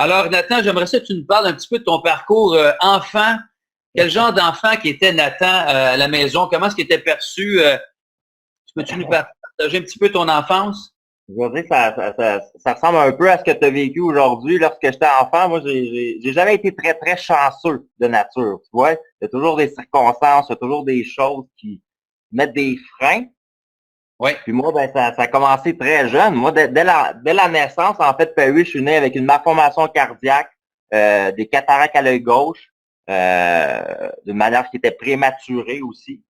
Alors, Nathan, j'aimerais ça que tu nous parles un petit peu de ton parcours enfant. Quel genre d'enfant qui était Nathan à la maison? Comment est-ce qu'il était perçu? Peux-tu nous partager un petit peu ton enfance? Je veux dire, ça ressemble un peu à ce que tu as vécu aujourd'hui. Lorsque j'étais enfant, moi, j'ai jamais été très, très chanceux de nature. Tu vois, il y a toujours des circonstances, il y a toujours des choses qui mettent des freins. Oui. Puis moi, ben, ça a commencé très jeune. Moi, dès la naissance, en fait, je suis né avec une malformation cardiaque, des cataractes à l'œil gauche, d'une manière qui était prématurée aussi.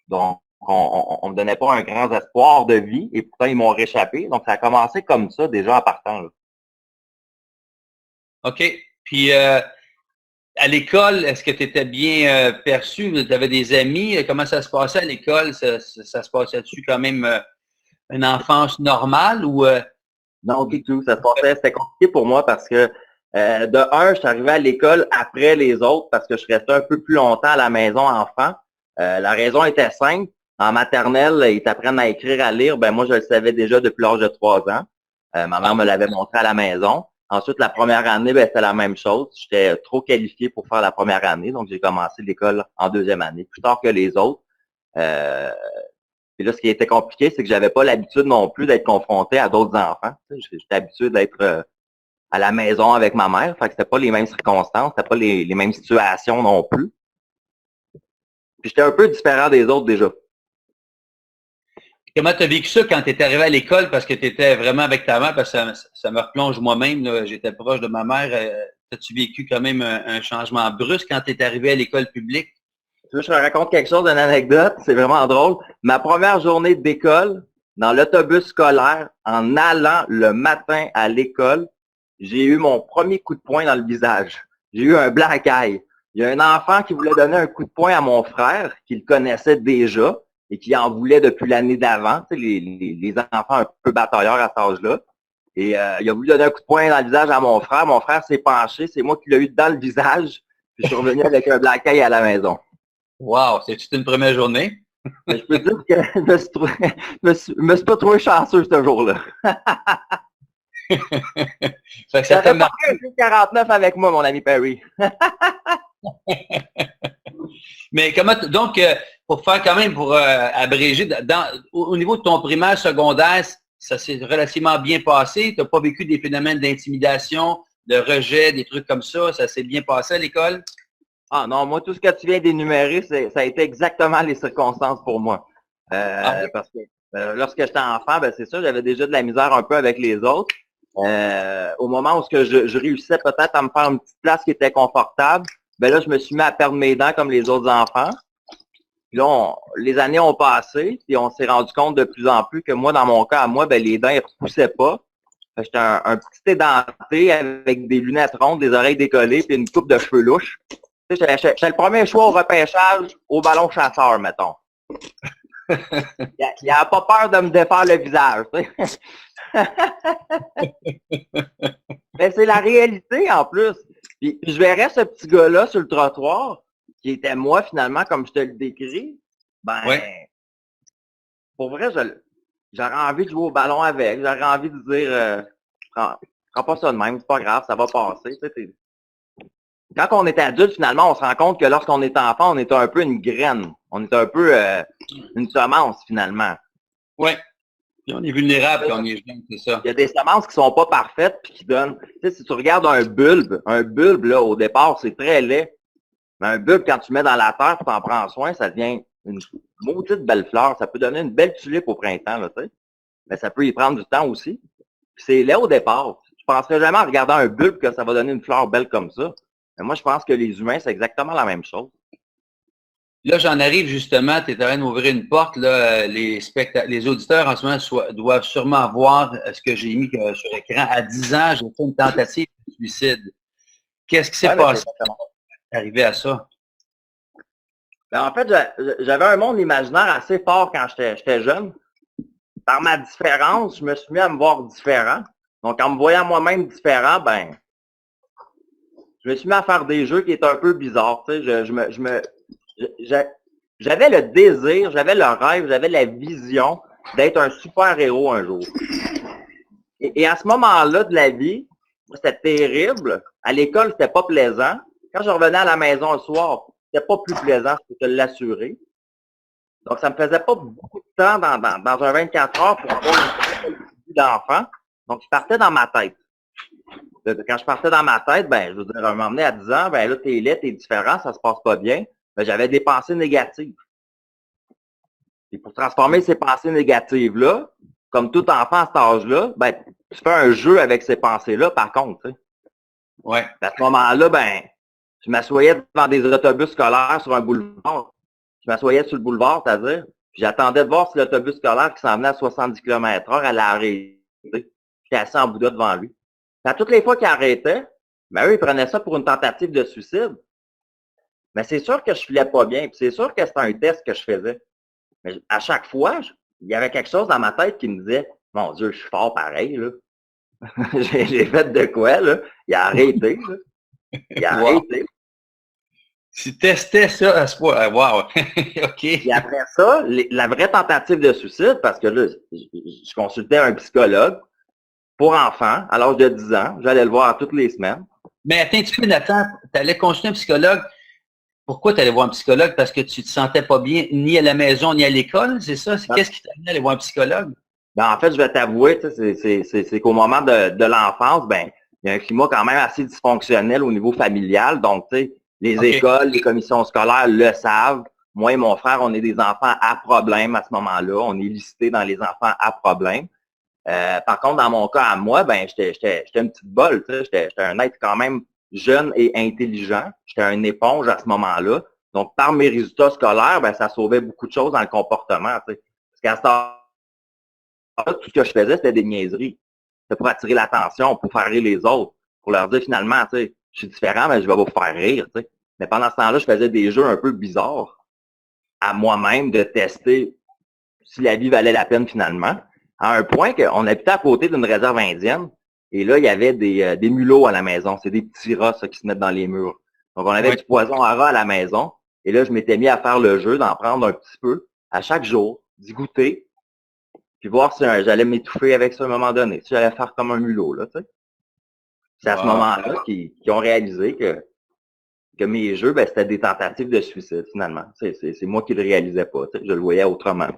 Donc, on me donnait pas un grand espoir de vie et pourtant ils m'ont réchappé. Donc, ça a commencé comme ça déjà en partant. Là. OK. Puis, à l'école, est-ce que tu étais bien perçu? Tu avais des amis? Comment ça se passait à l'école? Ça se passait-tu quand même une enfance normale ou... Non, du tout. Ça se passait, c'était compliqué pour moi parce que de un, je suis arrivé à l'école après les autres parce que je restais un peu plus longtemps à la maison enfant. La raison était simple. En maternelle, ils t'apprennent à écrire, à lire. Ben moi, je le savais déjà depuis l'âge de 3 ans. Ma mère me l'avait montré à la maison. Ensuite, la première année, ben, c'était la même chose. J'étais trop qualifié pour faire la première année, donc j'ai commencé l'école en deuxième année, plus tard que les autres. Et là, ce qui était compliqué, c'est que j'avais pas l'habitude non plus d'être confronté à d'autres enfants. J'étais habitué d'être à la maison avec ma mère. Fait que c'était pas les mêmes circonstances, c'était pas les mêmes situations non plus. Puis j'étais un peu différent des autres déjà. Comment tu as vécu ça quand tu étais arrivé à l'école parce que tu étais vraiment avec ta mère? Parce que ça me replonge moi-même. J'étais proche de ma mère. As-tu vécu quand même un changement brusque quand tu es arrivé à l'école publique? Tu veux que je te raconte quelque chose, une anecdote? C'est vraiment drôle. Ma première journée d'école, dans l'autobus scolaire, en allant le matin à l'école, j'ai eu mon premier coup de poing dans le visage. J'ai eu un black eye. Il y a un enfant qui voulait donner un coup de poing à mon frère, qu'il connaissait déjà et qui en voulait depuis l'année d'avant, tu sais, les enfants un peu batailleurs à cet âge-là. Et il a voulu donner un coup de poing dans le visage à mon frère. Mon frère s'est penché, c'est moi qui l'ai eu dans le visage. Puis je suis revenu avec un black eye à la maison. Wow, c'est une première journée? Mais je peux dire que je me suis pas trouvé chanceux ce jour-là. Ça t'a marqué. Un 49 avec moi, mon ami Perry. Mais comment donc pour faire quand même pour abréger au niveau de ton primaire secondaire, ça s'est relativement bien passé. Tu n'as pas vécu des phénomènes d'intimidation, de rejet, des trucs comme ça. Ça s'est bien passé à l'école? Ah non, moi, tout ce que tu viens d'énumérer, ça a été exactement les circonstances pour moi. Parce que lorsque j'étais enfant, ben c'est ça, j'avais déjà de la misère un peu avec les autres. Au moment où je réussissais peut-être à me faire une petite place qui était confortable, ben là, je me suis mis à perdre mes dents comme les autres enfants. Puis là, les années ont passé, et on s'est rendu compte de plus en plus que moi, dans mon cas, à moi, ben les dents, elles ne poussaient pas. J'étais un petit édenté avec des lunettes rondes, des oreilles décollées, puis une coupe de cheveux louches. J'étais le premier choix au repêchage au ballon chasseur, mettons. Il n'a pas peur de me défaire le visage. Mais c'est la réalité en plus. Puis je verrais ce petit gars-là sur le trottoir, qui était moi finalement, comme je te le décris. Ben, ouais. Pour vrai, j'aurais envie de jouer au ballon avec. J'aurais envie de dire, prends pas ça de même, c'est pas grave, ça va passer. Quand on est adulte, finalement, on se rend compte que lorsqu'on est enfant, on est un peu une graine. On est un peu une semence, finalement. Oui. Puis on est vulnérable quand on est jeune, c'est ça. Il y a des semences qui sont pas parfaites puis qui donnent. Tu sais, si tu regardes un bulbe, là, au départ, c'est très laid. Mais un bulbe, quand tu mets dans la terre et tu en prends soin, ça devient une maudite belle fleur. Ça peut donner une belle tulipe au printemps, là, tu sais. Mais ça peut y prendre du temps aussi. Puis c'est laid au départ. Je penserais jamais en regardant un bulbe que ça va donner une fleur belle comme ça. Mais moi, je pense que les humains, c'est exactement la même chose. Là, j'en arrive justement, tu es en train d'ouvrir une porte. Là, les auditeurs en ce moment doivent sûrement voir ce que j'ai mis sur l'écran. À 10 ans, j'ai fait une tentative de suicide. Qu'est-ce qui s'est passé pour arriver à ça? Ben, en fait, j'avais un monde imaginaire assez fort quand j'étais jeune. Par ma différence, je me suis mis à me voir différent. Donc, en me voyant moi-même différent, ben, je me suis mis à faire des jeux qui étaient un peu bizarres. Tu sais, j'avais le désir, j'avais le rêve, j'avais la vision d'être un super-héros un jour. Et à ce moment-là de la vie, C'était terrible. À l'école, c'était pas plaisant. Quand je revenais à la maison le soir, c'était pas plus plaisant, je peux te l'assurer. Donc, ça me faisait pas beaucoup de temps dans un 24 heures pour avoir une vie d'enfant. Donc, je partais dans ma tête. Quand je partais dans ma tête, ben, je veux dire, à un moment donné, à 10 ans, ben là, t'es laid, t'es différent, ça se passe pas bien. Ben, j'avais des pensées négatives. Et pour transformer ces pensées négatives-là, comme tout enfant à cet âge-là, ben, tu fais un jeu avec ces pensées-là, par contre, tu sais. Ouais. À ce moment-là, ben, je m'assoyais devant des autobus scolaires sur un boulevard. Je m'assoyais sur le boulevard, c'est-à-dire, puis j'attendais de voir si l'autobus scolaire qui s'en venait à 70 km/h allait arrêter. J'étais assis en bouddha devant lui. À toutes les fois qu'il arrêtait, ben eux, ils prenaient ça pour une tentative de suicide. Mais c'est sûr que je filais pas bien, puis c'est sûr que c'était un test que je faisais. Mais à chaque fois, il y avait quelque chose dans ma tête qui me disait, mon Dieu, je suis fort pareil, là. J'ai fait de quoi, là? Il a arrêté, là. Il a arrêté. Tu testais ça à ce point. Wow. OK. Et après ça, la vraie tentative de suicide, parce que là, je consultais un psychologue pour enfants à l'âge de 10 ans. J'allais le voir toutes les semaines. Mais attends un petit peu, Nathan, tu allais consulter un psychologue. Pourquoi tu allais voir un psychologue? Parce que tu te sentais pas bien ni à la maison ni à l'école, c'est ça? Qu'est-ce qui t'a amené à aller voir un psychologue? Ben, en fait, je vais t'avouer, c'est qu'au moment de l'enfance, ben, il y a un climat quand même assez dysfonctionnel au niveau familial. Donc, tu sais, les écoles, les commissions scolaires le savent. Moi et mon frère, on est des enfants à problème à ce moment-là. On est listés dans les enfants à problème. Par contre, dans mon cas à moi, ben, j'étais une petite bolle, tu sais, j'étais un être quand même jeune et intelligent. J'étais une éponge à ce moment-là. Donc, par mes résultats scolaires, ben, ça sauvait beaucoup de choses dans le comportement, tu sais. Parce qu'à ce temps-là, tout ce que je faisais, c'était des niaiseries. C'était pour attirer l'attention, pour faire rire les autres, pour leur dire finalement, tu sais, je suis différent, mais je vais vous faire rire, tu sais. Mais pendant ce temps-là, je faisais des jeux un peu bizarres à moi-même de tester si la vie valait la peine finalement. À un point qu'on habitait à côté d'une réserve indienne. Et là, il y avait des mulots à la maison. C'est des petits rats, ça, qui se mettent dans les murs. Donc, on avait du poison à rats à la maison. Et là, je m'étais mis à faire le jeu, d'en prendre un petit peu à chaque jour, d'y goûter, puis voir si j'allais m'étouffer avec ça à un moment donné, si j'allais faire comme un mulot, là, tu sais. C'est à ce moment-là qu'ils ont réalisé que mes jeux, ben, c'était des tentatives de suicide, finalement. C'est moi qui le réalisais pas, tu sais, je le voyais autrement.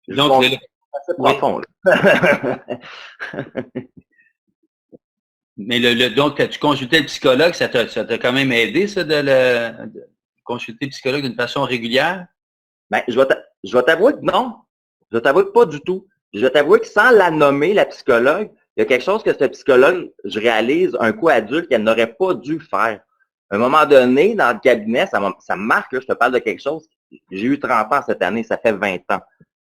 Donc, c'est assez profond, là. Mais donc, tu consultais le psychologue, ça t'a quand même aidé, ça, de consulter le psychologue d'une façon régulière? Ben, je vais t'avouer que non. Je vais t'avouer que pas du tout. Je vais t'avouer que sans la nommer, la psychologue, il y a quelque chose que ce psychologue, je réalise, un coup adulte, qu'elle n'aurait pas dû faire. À un moment donné, dans le cabinet, ça me marque, là, je te parle de quelque chose. J'ai eu 30 ans cette année, ça fait 20 ans.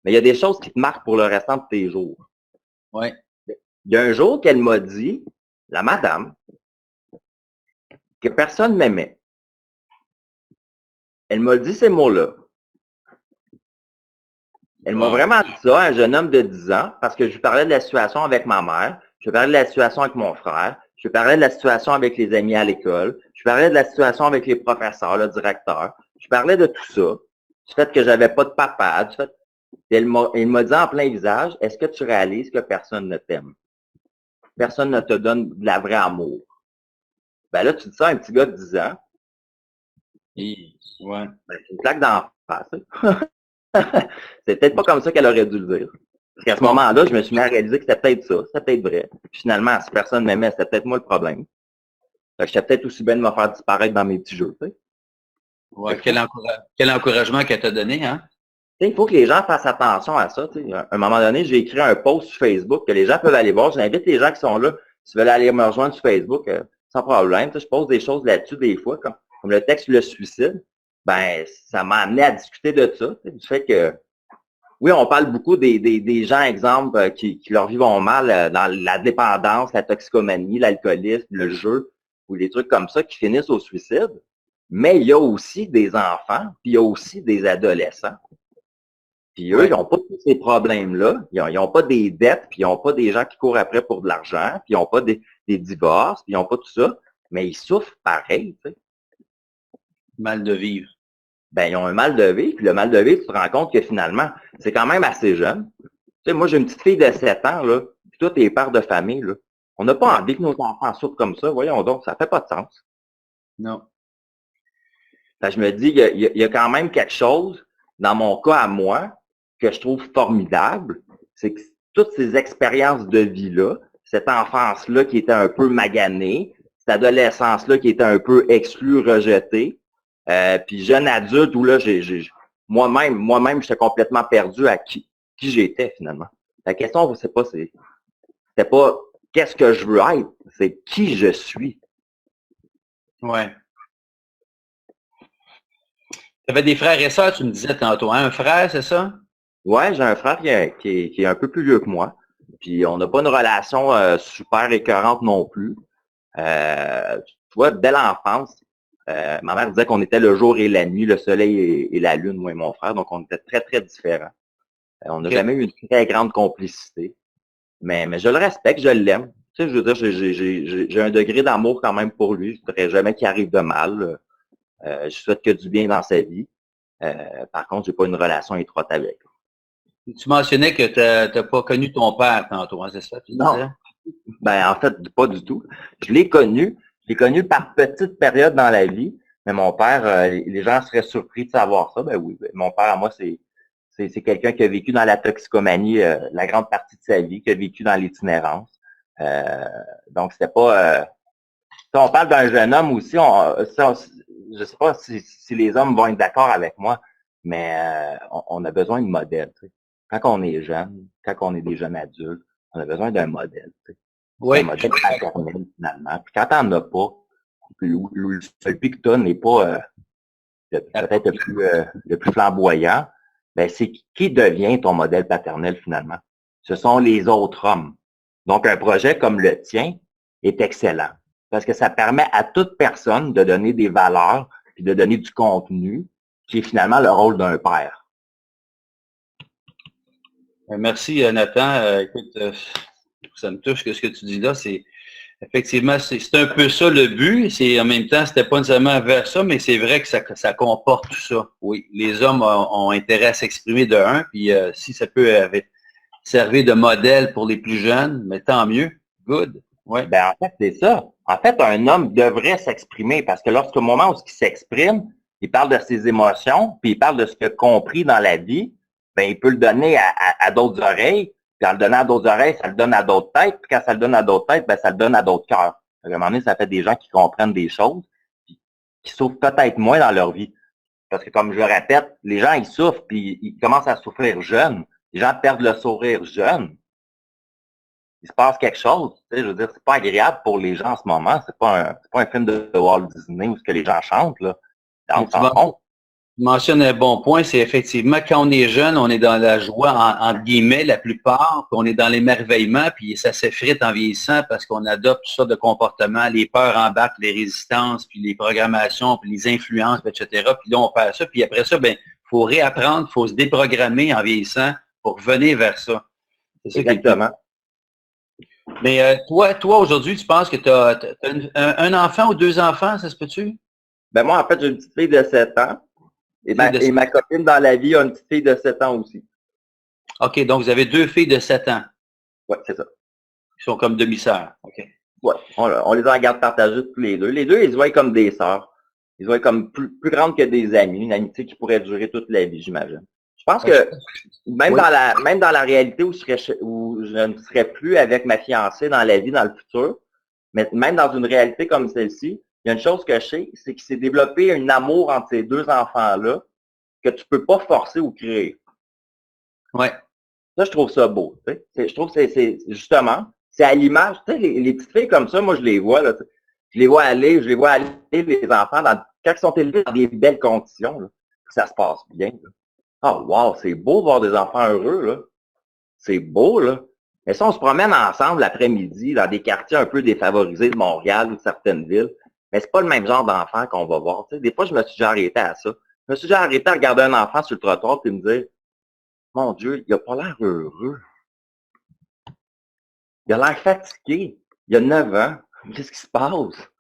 Mais il y a des choses qui te marquent pour le restant de tes jours. Oui. Il y a un jour qu'elle m'a dit, la madame, que personne m'aimait. Elle m'a dit ces mots-là. Elle m'a vraiment dit ça, un jeune homme de 10 ans, parce que je lui parlais de la situation avec ma mère, je lui parlais de la situation avec mon frère, je lui parlais de la situation avec les amis à l'école, je lui parlais de la situation avec les professeurs, le directeur, je parlais de tout ça, du fait que j'avais pas de papa, du fait... Il m'a dit en plein visage, est-ce que tu réalises que personne ne t'aime? Personne ne te donne de la vraie amour. Ben là, tu dis ça à un petit gars de 10 ans. Ouais. Ben, c'est une claque d'en face. C'est peut-être pas comme ça qu'elle aurait dû le dire. Parce qu'à ce moment-là, je me suis mis à réaliser que c'était peut-être ça, c'était peut-être vrai. Puis finalement, si personne m'aimait, c'était peut-être moi le problème. Fait que j'étais peut-être aussi bien de me faire disparaître dans mes petits jeux. Tu sais. Ouais, quel encouragement qu'elle t'a donné, hein? Il faut que les gens fassent attention à ça. Tu sais. À un moment donné, j'ai écrit un post sur Facebook que les gens peuvent aller voir. J'invite les gens qui sont là, s'ils veulent aller me rejoindre sur Facebook, sans problème. Tu sais, je pose des choses là-dessus des fois, comme le texte Le suicide. Ben, ça m'a amené à discuter de ça. Tu sais, du fait que oui, on parle beaucoup des gens, exemple, qui leur vivent mal dans la dépendance, la toxicomanie, l'alcoolisme, le jeu, ou des trucs comme ça qui finissent au suicide. Mais il y a aussi des enfants, puis il y a aussi des adolescents. Puis eux, ils n'ont pas tous ces problèmes-là. Ils n'ont pas des dettes, puis ils n'ont pas des gens qui courent après pour de l'argent, puis ils n'ont pas des divorces, puis ils n'ont pas tout ça. Mais ils souffrent pareil, tu sais. Mal de vivre. Ben, ils ont un mal de vivre, puis le mal de vivre, tu te rends compte que finalement, c'est quand même assez jeune. Tu sais, moi, j'ai une petite fille de 7 ans, là, puis toi, t'es père de famille, là. On n'a pas envie que nos enfants souffrent comme ça. Voyons donc, ça fait pas de sens. Non. Fait que je me dis qu'il y a quand même quelque chose, dans mon cas à moi, que je trouve formidable, c'est que toutes ces expériences de vie-là, cette enfance-là qui était un peu maganée, cette adolescence-là qui était un peu exclue, rejetée, puis jeune adulte où là, moi-même, j'étais complètement perdu à qui j'étais finalement. La question, c'était pas qu'est-ce que je veux être, c'est qui je suis. Ouais. Tu avais des frères et sœurs, tu me disais tantôt. Hein? Un frère, c'est ça? Ouais, j'ai un frère qui est un peu plus vieux que moi. Puis on n'a pas une relation super écœurante non plus. Tu vois, dès l'enfance, ma mère disait qu'on était le jour et la nuit, le soleil et la lune, moi et mon frère, donc on était très, très différents. On n'a jamais eu une très grande complicité. Mais je le respecte, je l'aime. Tu sais, je veux dire, j'ai un degré d'amour quand même pour lui. Je ne voudrais jamais qu'il arrive de mal. Je souhaite que du bien dans sa vie. Par contre, j'ai pas une relation étroite avec lui. Tu mentionnais que tu n'as pas connu ton père tantôt, hein, c'est ça? Tu Non. disais? Ben, en fait, pas du tout. Je l'ai connu. Je l'ai connu par petites périodes dans la vie. Mais mon père, les gens seraient surpris de savoir ça. Ben oui, mon père, à moi, c'est quelqu'un qui a vécu dans la toxicomanie la grande partie de sa vie, qui a vécu dans l'itinérance. Donc, c'était pas... si on parle d'un jeune homme aussi, je sais pas si les hommes vont être d'accord avec moi, mais on a besoin de modèles. Tu sais. Quand on est jeune, quand on est des jeunes adultes, on a besoin d'un modèle. Tu sais. C'est un Oui. modèle paternel, finalement. Puis quand t'en as pas, le seul pic que t'as n'est pas peut-être le plus flamboyant, ben c'est qui devient ton modèle paternel, finalement? Ce sont les autres hommes. Donc, un projet comme le tien est excellent parce que ça permet à toute personne de donner des valeurs puis de donner du contenu qui est finalement le rôle d'un père. Merci, Nathan. Écoute, ça me touche que ce que tu dis là. C'est effectivement, c'est un peu ça le but. C'est en même temps, c'était pas nécessairement vers ça, mais c'est vrai que ça comporte tout ça. Oui, les hommes ont intérêt à s'exprimer de un, puis si ça peut servir de modèle pour les plus jeunes, mais tant mieux. Good. Ouais. Ben, en fait, c'est ça. En fait, un homme devrait s'exprimer parce que lorsqu'au moment où il s'exprime, il parle de ses émotions, puis il parle de ce qu'il a compris dans la vie, ben, il peut le donner à d'autres oreilles, puis en le donnant à d'autres oreilles, ça le donne à d'autres têtes, puis quand ça le donne à d'autres têtes, ben, ça le donne à d'autres cœurs. À un moment donné, ça fait des gens qui comprennent des choses, puis qui souffrent peut-être moins dans leur vie. Parce que, comme je le répète, les gens, ils souffrent, puis ils commencent à souffrir jeunes. Les gens perdent le sourire jeunes. Il se passe quelque chose. Tu sais, je veux dire, c'est pas agréable pour les gens en ce moment. C'est pas un film de Walt Disney où ce que les gens chantent, là. Tu mentionnes un bon point, c'est effectivement quand on est jeune, on est dans la joie, entre guillemets, la plupart, puis on est dans l'émerveillement, puis ça s'effrite en vieillissant parce qu'on adopte toutes sortes de comportements, les peurs embarquent, les résistances, puis les programmations, puis les influences, etc. Puis là, on perd ça, puis après ça, ben, faut réapprendre, faut se déprogrammer en vieillissant pour revenir vers ça. C'est ça. Exactement. Mais toi aujourd'hui, tu penses que tu as, un enfant ou deux enfants, ça se peut-tu? Ben moi, en fait, j'ai une petite fille de 7 ans. Et ma copine dans la vie a une petite fille de 7 ans aussi. OK, donc vous avez deux filles de 7 ans. Oui, c'est ça. Qui sont comme demi-sœurs. OK. Oui, on les a en garde partagée tous les deux. Les deux, ils se voient comme des sœurs. Ils se voient comme plus grandes que des amis. Une amitié qui pourrait durer toute la vie, j'imagine. Je pense que même dans la réalité où je ne serais plus avec ma fiancée dans la vie, dans le futur, mais même dans une réalité comme celle-ci, il y a une chose que je sais, c'est qu'il s'est développé un amour entre ces deux enfants-là que tu peux pas forcer ou créer. Ouais. Ça, je trouve ça beau. Tu sais. Je trouve que c'est justement, c'est à l'image, tu sais, les petites filles comme ça, moi je les vois, là, je les vois aller, les enfants, quand ils sont élevés dans des belles conditions, là, ça se passe bien. Là. Oh wow, c'est beau de voir des enfants heureux, là. C'est beau, là. Mais si on se promène ensemble l'après-midi dans des quartiers un peu défavorisés de Montréal ou de certaines villes, mais c'est pas le même genre d'enfant qu'on va voir. Tu sais, des fois, je me suis déjà arrêté à ça. Je me suis déjà arrêté à regarder un enfant sur le trottoir et me dire, mon Dieu, il a pas l'air heureux. Il a l'air fatigué. Il a 9 ans. Qu'est-ce qui se passe?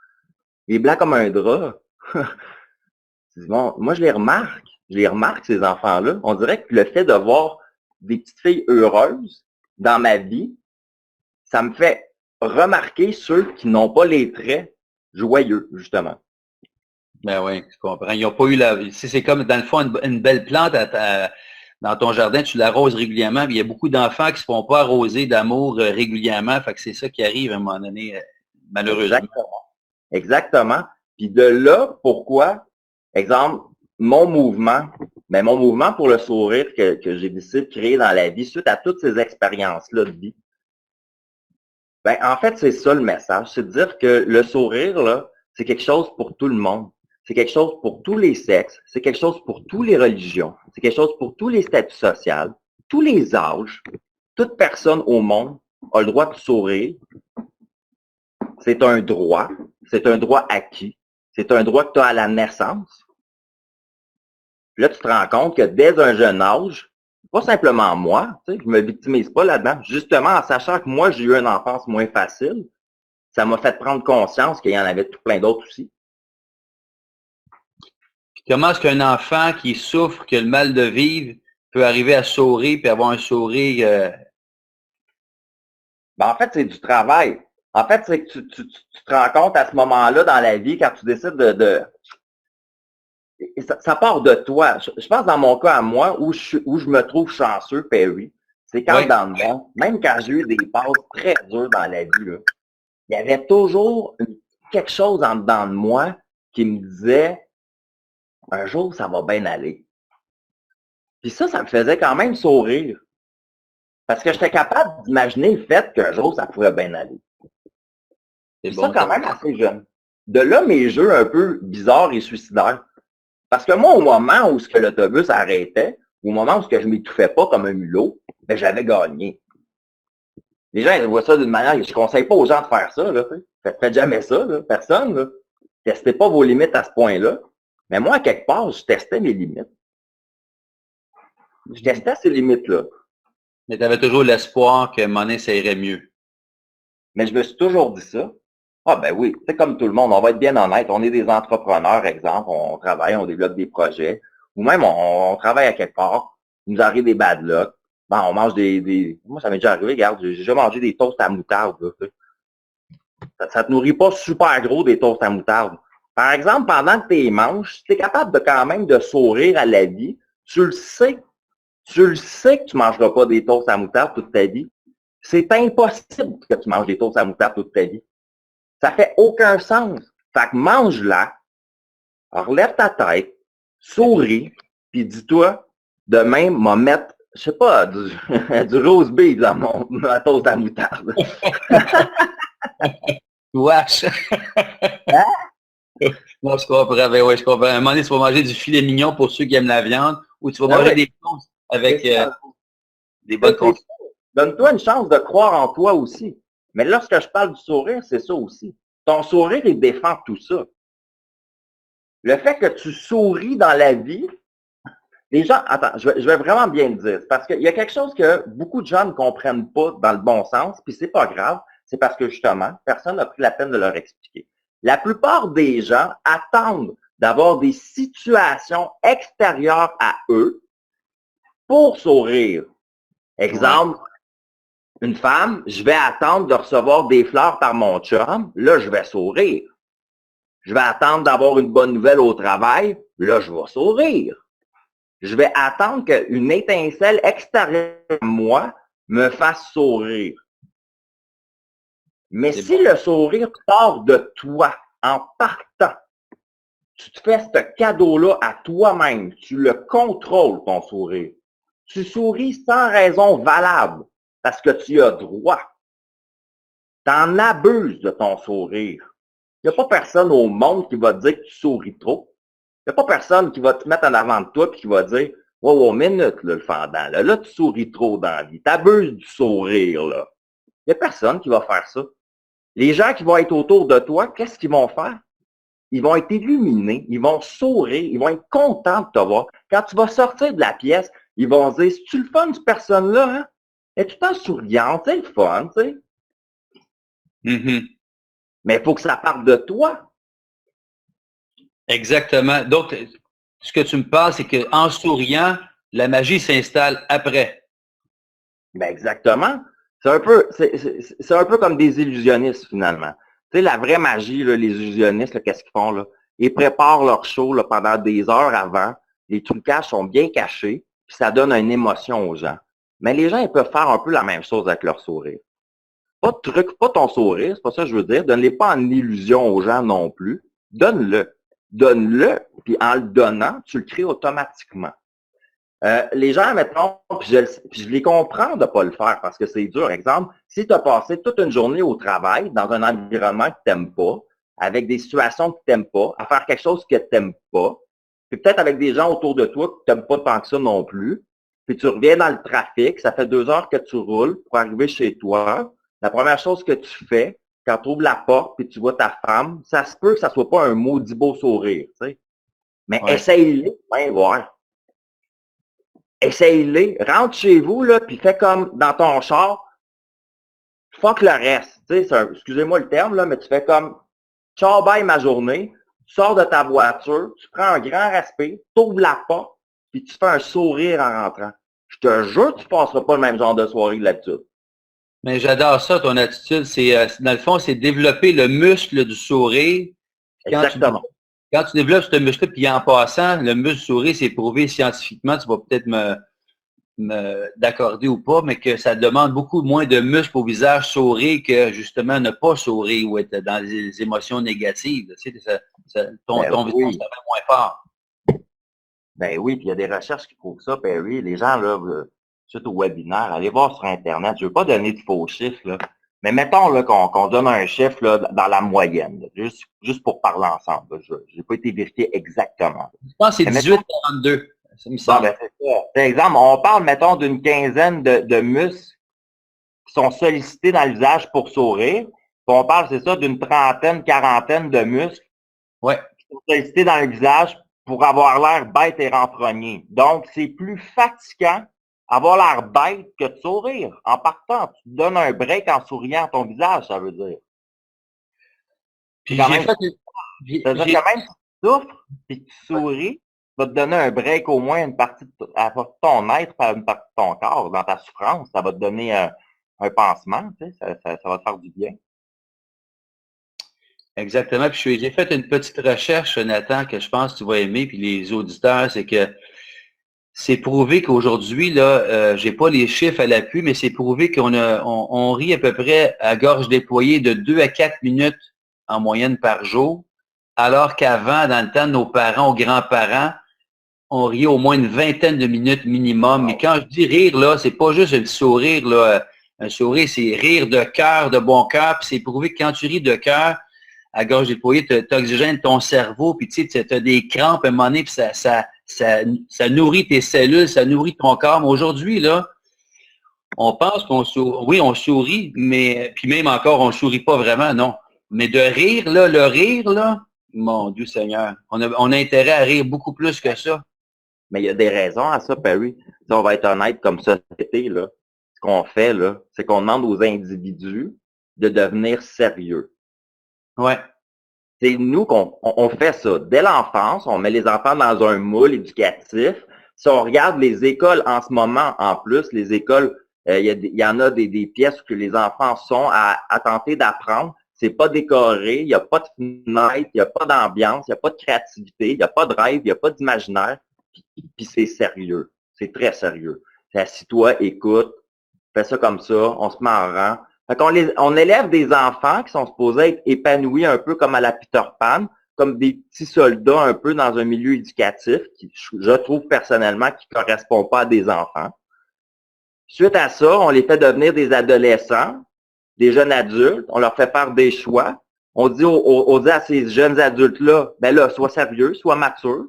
Il est blanc comme un drap. Bon, moi, je les remarque. Je les remarque, ces enfants-là. On dirait que le fait de voir des petites filles heureuses dans ma vie, ça me fait remarquer ceux qui n'ont pas les traits joyeux, justement. Ben oui, je comprends. Ils n'ont pas eu c'est comme, dans le fond, une belle plante dans ton jardin, tu l'arroses régulièrement, puis il y a beaucoup d'enfants qui ne se font pas arroser d'amour régulièrement. Fait que c'est ça qui arrive à un moment donné, malheureusement. Exactement. Puis de là, pourquoi, exemple, mon mouvement pour le sourire que j'ai décidé de créer dans la vie suite à toutes ces expériences-là de vie, ben, en fait, c'est ça le message. C'est de dire que le sourire, là, c'est quelque chose pour tout le monde. C'est quelque chose pour tous les sexes. C'est quelque chose pour toutes les religions. C'est quelque chose pour tous les statuts sociaux, tous les âges. Toute personne au monde a le droit de sourire. C'est un droit. C'est un droit acquis. C'est un droit que tu as à la naissance. Puis là, tu te rends compte que dès un jeune âge, pas simplement moi, tu sais, je me victimise pas là-dedans. Justement, en sachant que moi, j'ai eu une enfance moins facile, ça m'a fait prendre conscience qu'il y en avait tout plein d'autres aussi. Puis comment est-ce qu'un enfant qui souffre, qui a le mal de vivre, peut arriver à sourire puis avoir un sourire? Ben, en fait, c'est du travail. En fait, c'est que tu te rends compte à ce moment-là dans la vie, quand tu décides ça part de toi. Je pense dans mon cas à moi, où je me trouve chanceux, Perry, c'est quand dans le monde, même quand j'ai eu des passes très dures dans la vie, là, il y avait toujours quelque chose en dedans de moi qui me disait un jour, ça va bien aller. Puis ça me faisait quand même sourire. Parce que j'étais capable d'imaginer le fait qu'un jour, ça pourrait bien aller. C'est bon, ça quand même assez jeune. De là, mes jeux un peu bizarres et suicidaires. Parce que moi, au moment où l'autobus arrêtait, au moment où je ne m'étouffais pas comme un mulot, ben, j'avais gagné. Les gens ils voient ça d'une manière, je ne conseille pas aux gens de faire ça. Là, faites jamais ça, là, personne. Là. Testez pas vos limites à ce point-là. Mais moi, à quelque part, je testais mes limites. Je testais ces limites-là. Mais tu avais toujours l'espoir que monnaie, ça irait mieux. Mais je me suis toujours dit ça. Ah ben oui, c'est comme tout le monde, on va être bien honnête, on est des entrepreneurs, exemple, on travaille, on développe des projets, ou même on travaille à quelque part, il nous arrive des bad luck, ben, on mange moi ça m'est déjà arrivé, regarde, j'ai déjà mangé des toasts à moutarde, là, ça te nourrit pas super gros des toasts à moutarde. Par exemple, pendant que tu les manges, si tu es capable de quand même de sourire à la vie, tu le sais que tu mangeras pas des toasts à moutarde toute ta vie. C'est impossible que tu manges des toasts à moutarde toute ta vie. Ça fait aucun sens. Fait que mange-la, relève ta tête, souris, puis dis-toi, demain, m'a mettre, je sais pas, du rose beef dans ma toast à moutarde. Wesh! Hein? Non, je comprends. Ben ouais, je comprends. À un moment donné, tu vas manger du filet mignon pour ceux qui aiment la viande, ou tu vas manger des toasts avec des bonnes conditions. Donne-toi une chance de croire en toi aussi. Mais lorsque je parle du sourire, c'est ça aussi. Ton sourire, il défend tout ça. Le fait que tu souris dans la vie, les gens, attends, je vais vraiment bien le dire, parce qu'il y a quelque chose que beaucoup de gens ne comprennent pas dans le bon sens, puis c'est pas grave, c'est parce que justement, personne n'a pris la peine de leur expliquer. La plupart des gens attendent d'avoir des situations extérieures à eux pour sourire. Exemple, une femme, je vais attendre de recevoir des fleurs par mon chum, là, je vais sourire. Je vais attendre d'avoir une bonne nouvelle au travail, là, je vais sourire. Je vais attendre qu'une étincelle extérieure à moi me fasse sourire. Mais si le sourire part de toi, en partant, tu te fais ce cadeau-là à toi-même, tu le contrôles, ton sourire. Tu souris sans raison valable, parce que tu as droit. Tu en abuses de ton sourire. Il n'y a pas personne au monde qui va te dire que tu souris trop. Il n'y a pas personne qui va te mettre en avant de toi et qui va dire wow, minute, là, le fendant. Là, tu souris trop dans la vie. Tu abuses du sourire. Là. Il n'y a personne qui va faire ça. Les gens qui vont être autour de toi, qu'est-ce qu'ils vont faire? Ils vont être illuminés, ils vont sourire, ils vont être contents de te voir. Quand tu vas sortir de la pièce, ils vont se dire, c'est-tu le fun, cette personne-là? Hein? Elle est tout le temps souriante, c'est le fun, tu sais. Mm-hmm. Mais il faut que ça parte de toi. Exactement. Donc, ce que tu me parles, c'est qu'en souriant, la magie s'installe après. Ben exactement. c'est un peu comme des illusionnistes, finalement. Tu sais, la vraie magie, là, les illusionnistes, là, qu'est-ce qu'ils font, là? Ils préparent leur show, là, pendant des heures avant. Les trucages sont bien cachés, puis ça donne une émotion aux gens. Mais les gens, ils peuvent faire un peu la même chose avec leur sourire. Pas de truc, pas ton sourire, c'est pas ça que je veux dire. Donne-les pas en illusion aux gens non plus. Donne-le. Donne-le, puis en le donnant, tu le crées automatiquement. Les gens, mettons, puis je les comprends de ne pas le faire parce que c'est dur. Exemple, si tu as passé toute une journée au travail dans un environnement que tu n'aimes pas, avec des situations que tu n'aimes pas, à faire quelque chose que tu n'aimes pas, puis peut-être avec des gens autour de toi que tu n'aimes pas tant que ça non plus, puis tu reviens dans le trafic, ça fait 2 heures que tu roules pour arriver chez toi. La première chose que tu fais, quand tu ouvres la porte puis tu vois ta femme, ça se peut que ça soit pas un maudit beau sourire, tu sais. Mais Ouais. essaye-le, ouais, voir. Essaye-les, rentre chez vous, là, puis fais comme dans ton char, fuck le reste. Tu sais, excusez-moi le terme, là, mais tu fais comme ciao, bye ma journée, tu sors de ta voiture, tu prends un grand respect, tu ouvres la porte, puis tu fais un sourire en rentrant. Je te jure, tu ne passeras pas le même genre de soirée que d'habitude. Mais j'adore ça, ton attitude. Dans le fond, c'est développer le muscle du sourire. Quand tu, Exactement. quand tu développes ce muscle-là, puis en passant, le muscle du sourire, c'est prouvé scientifiquement, tu vas peut-être d'accorder ou pas, mais que ça demande beaucoup moins de muscles au visage sourire que justement ne pas sourire ou être dans les émotions négatives. Tu sais, ton visage, ça va moins fort. Ben oui, puis il y a des recherches qui prouvent ça, Perry. Les gens, là, suite au webinaire, allez voir sur Internet. Je ne veux pas donner de faux chiffres, là. Mais mettons là, qu'on donne un chiffre là, dans la moyenne, là, juste pour parler ensemble. Je n'ai pas été vérifié exactement. Je pense que c'est 18-42. Ça me semble. Ben, c'est ça. Par exemple, on parle, mettons, d'une quinzaine de muscles qui sont sollicités dans le visage pour sourire. Puis on parle, c'est ça, d'une trentaine, quarantaine de muscles Ouais. qui sont sollicités dans le visage pour avoir l'air bête et renfrogné. Donc, c'est plus fatigant avoir l'air bête que de sourire. En partant, tu te donnes un break en souriant à ton visage, ça veut dire. Puis Quand j'ai même, fait. c'est-à-dire quand même, si tu souffres et que tu souris, ça va te donner un break au moins une partie de ton être, pas une partie de ton corps, dans ta souffrance. Ça va te donner un pansement, tu sais, ça va te faire du bien. Exactement. Puis j'ai fait une petite recherche, Nathan, que je pense que tu vas aimer, puis les auditeurs, c'est que c'est prouvé qu'aujourd'hui, là, j'ai pas les chiffres à l'appui, mais c'est prouvé on rit à peu près à gorge déployée de 2 à 4 minutes en moyenne par jour, alors qu'avant, dans le temps de nos parents ou grands-parents, on riait au moins une vingtaine de minutes minimum. Mais quand je dis rire, là, c'est pas juste un petit sourire, là. Un sourire, c'est rire de cœur, de bon cœur, puis c'est prouvé que quand tu ris de cœur, à gorge déployée, tu oxygènes ton cerveau, puis tu sais, tu as des crampes à un moment donné, puis ça nourrit tes cellules, ça nourrit ton corps. Mais aujourd'hui, là, on pense qu'on sourit. Oui, on sourit, mais puis même encore, on sourit pas vraiment, non. Mais de rire, là, le rire, là, mon Dieu Seigneur, on a intérêt à rire beaucoup plus que ça. Mais il y a des raisons à ça, Perry. Si on va être honnête comme société, là, ce qu'on fait, là, c'est qu'on demande aux individus de devenir sérieux. Ouais. C'est nous qu'on fait ça. Dès l'enfance, on met les enfants dans un moule éducatif. Si on regarde les écoles en ce moment, en plus, les écoles, il y en a des pièces où les enfants sont à tenter d'apprendre. C'est pas décoré, il n'y a pas de fenêtre, il n'y a pas d'ambiance, il n'y a pas de créativité, il n'y a pas de rêve, il n'y a pas d'imaginaire. Puis c'est sérieux. C'est très sérieux. Assis-toi, écoute, fais ça comme ça, on se met en rang. Fait qu'on on élève des enfants qui sont supposés être épanouis un peu comme à la Peter Pan, comme des petits soldats un peu dans un milieu éducatif qui, je trouve personnellement, qui ne correspond pas à des enfants. Suite à ça, on les fait devenir des adolescents, des jeunes adultes, on leur fait faire des choix. On dit à ces jeunes adultes-là, ben là, sois sérieux, sois mature.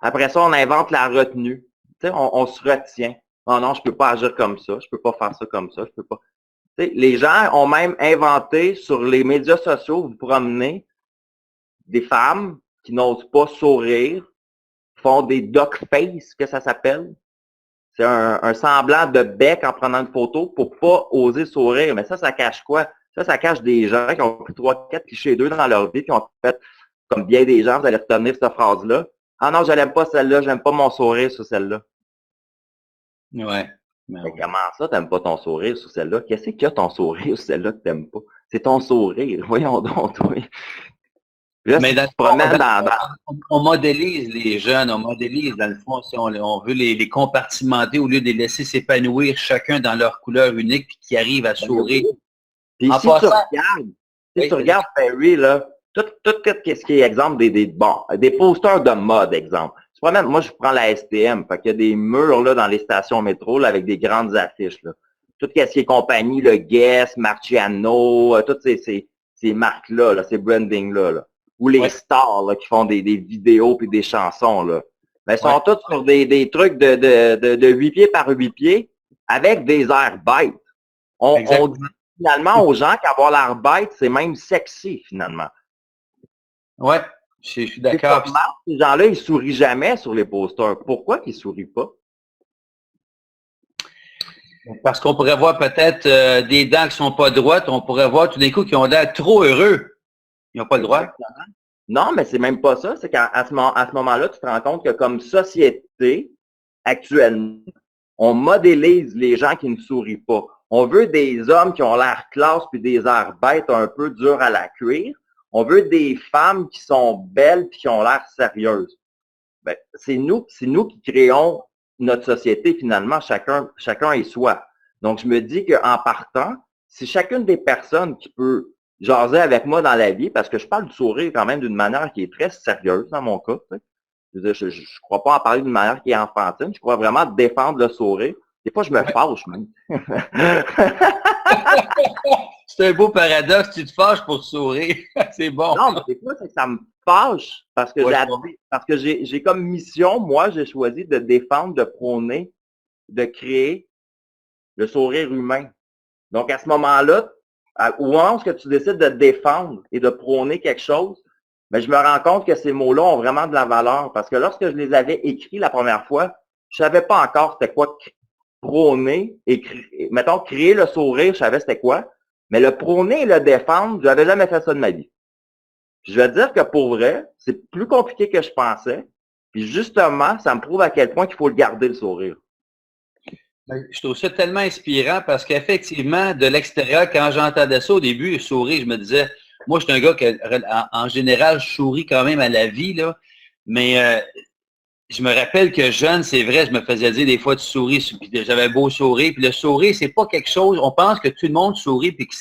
Après ça, on invente la retenue. Tu sais, on se retient. Oh non, je peux pas agir comme ça, je peux pas faire ça comme ça, je peux pas. Tu sais, les gens ont même inventé sur les médias sociaux, vous promenez, des femmes qui n'osent pas sourire, font des duck face, que ça s'appelle. C'est un semblant de bec en prenant une photo pour pas oser sourire. Mais ça cache quoi? Ça cache des gens qui ont pris 3-4 clichés d'eux dans leur vie, qui ont fait, comme bien des gens, vous allez retenir cette phrase-là. Ah non, je l'aime pas celle-là, j'aime pas mon sourire sur celle-là. Ouais. Ben Mais oui. comment ça, t'aimes pas ton sourire sur celle-là? Qu'est-ce qu'il y a ton sourire sur celle-là que t'aimes pas? C'est ton sourire. Voyons donc, toi. Puis là, Mais si dans tu le te fond, promènes dans... on modélise les jeunes, on modélise, dans le fond, si on veut les compartimenter au lieu de les laisser s'épanouir chacun dans leur couleur unique, puis qui arrivent à Ben oui. sourire. Puis En passant, si oui, tu vas-y. regardes Perry, là, tout ce qui est exemple des posters de mode, exemple. Tu promènes, moi, je prends la STM, fait qu'il y a des murs, là, dans les stations métro, là, avec des grandes affiches, là. Tout ce qui est compagnie, le Guess, Marciano, toutes ces marques-là, là, ces brandings-là, là. Ou les Oui, stars, là, qui font des vidéos puis des chansons, là. Mais ils oui, sont tous sur des trucs de 8 pieds par 8 pieds avec des airs bêtes. On dit exactement. finalement aux gens qu'avoir l'air bête, c'est même sexy, finalement. Oui, je suis C'est pas d'accord. mal, ces gens-là, ils sourient jamais sur les posters. Pourquoi qu'ils sourient pas? Parce qu'on pourrait voir peut-être des dents qui sont pas droites, on pourrait voir tout d'un coup qui ont l'air trop heureux. Ils n'ont pas le droit. Exactement. Non, mais c'est même pas ça. C'est qu'à ce moment-là, tu te rends compte que comme société, actuellement, on modélise les gens qui ne sourient pas. On veut des hommes qui ont l'air classe puis des airs bêtes un peu durs à la cuire. On veut des femmes qui sont belles puis qui ont l'air sérieuses. Ben, c'est nous qui créons notre société finalement, chacun et soi. Donc, je me dis qu'en partant, si chacune des personnes qui peut jaser avec moi dans la vie, parce que je parle du sourire quand même d'une manière qui est très sérieuse dans mon cas, tu sais. Je crois pas en parler d'une manière qui est enfantine, je crois vraiment défendre le sourire. Des fois, je me fâche même. C'est un beau paradoxe, tu te fâches pour sourire. C'est bon. Non, mais des fois, c'est que ça me fâche parce que Ouais, je comprends. j'ai comme mission, moi, j'ai choisi de défendre, de prôner, de créer le sourire humain. Donc, à ce moment-là, au moment où tu décides de défendre et de prôner quelque chose, ben, je me rends compte que ces mots-là ont vraiment de la valeur. Parce que lorsque je les avais écrits la première fois, je savais pas encore c'était quoi prôner, mettons, créer le sourire, je savais c'était quoi. Mais le prôner et le défendre, je n'avais jamais fait ça de ma vie. Puis je vais te dire que pour vrai, c'est plus compliqué que je pensais. Puis justement, ça me prouve à quel point qu'il faut le garder, le sourire. Je trouve ça tellement inspirant parce qu'effectivement, de l'extérieur, quand j'entendais ça au début, sourire, je me disais, moi, je suis un gars qui, en général, je souris quand même à la vie, là. Mais je me rappelle que jeune, c'est vrai, je me faisais dire des fois, tu souris, puis j'avais beau sourire. Puis le sourire, c'est pas quelque chose, on pense que tout le monde sourit, puis que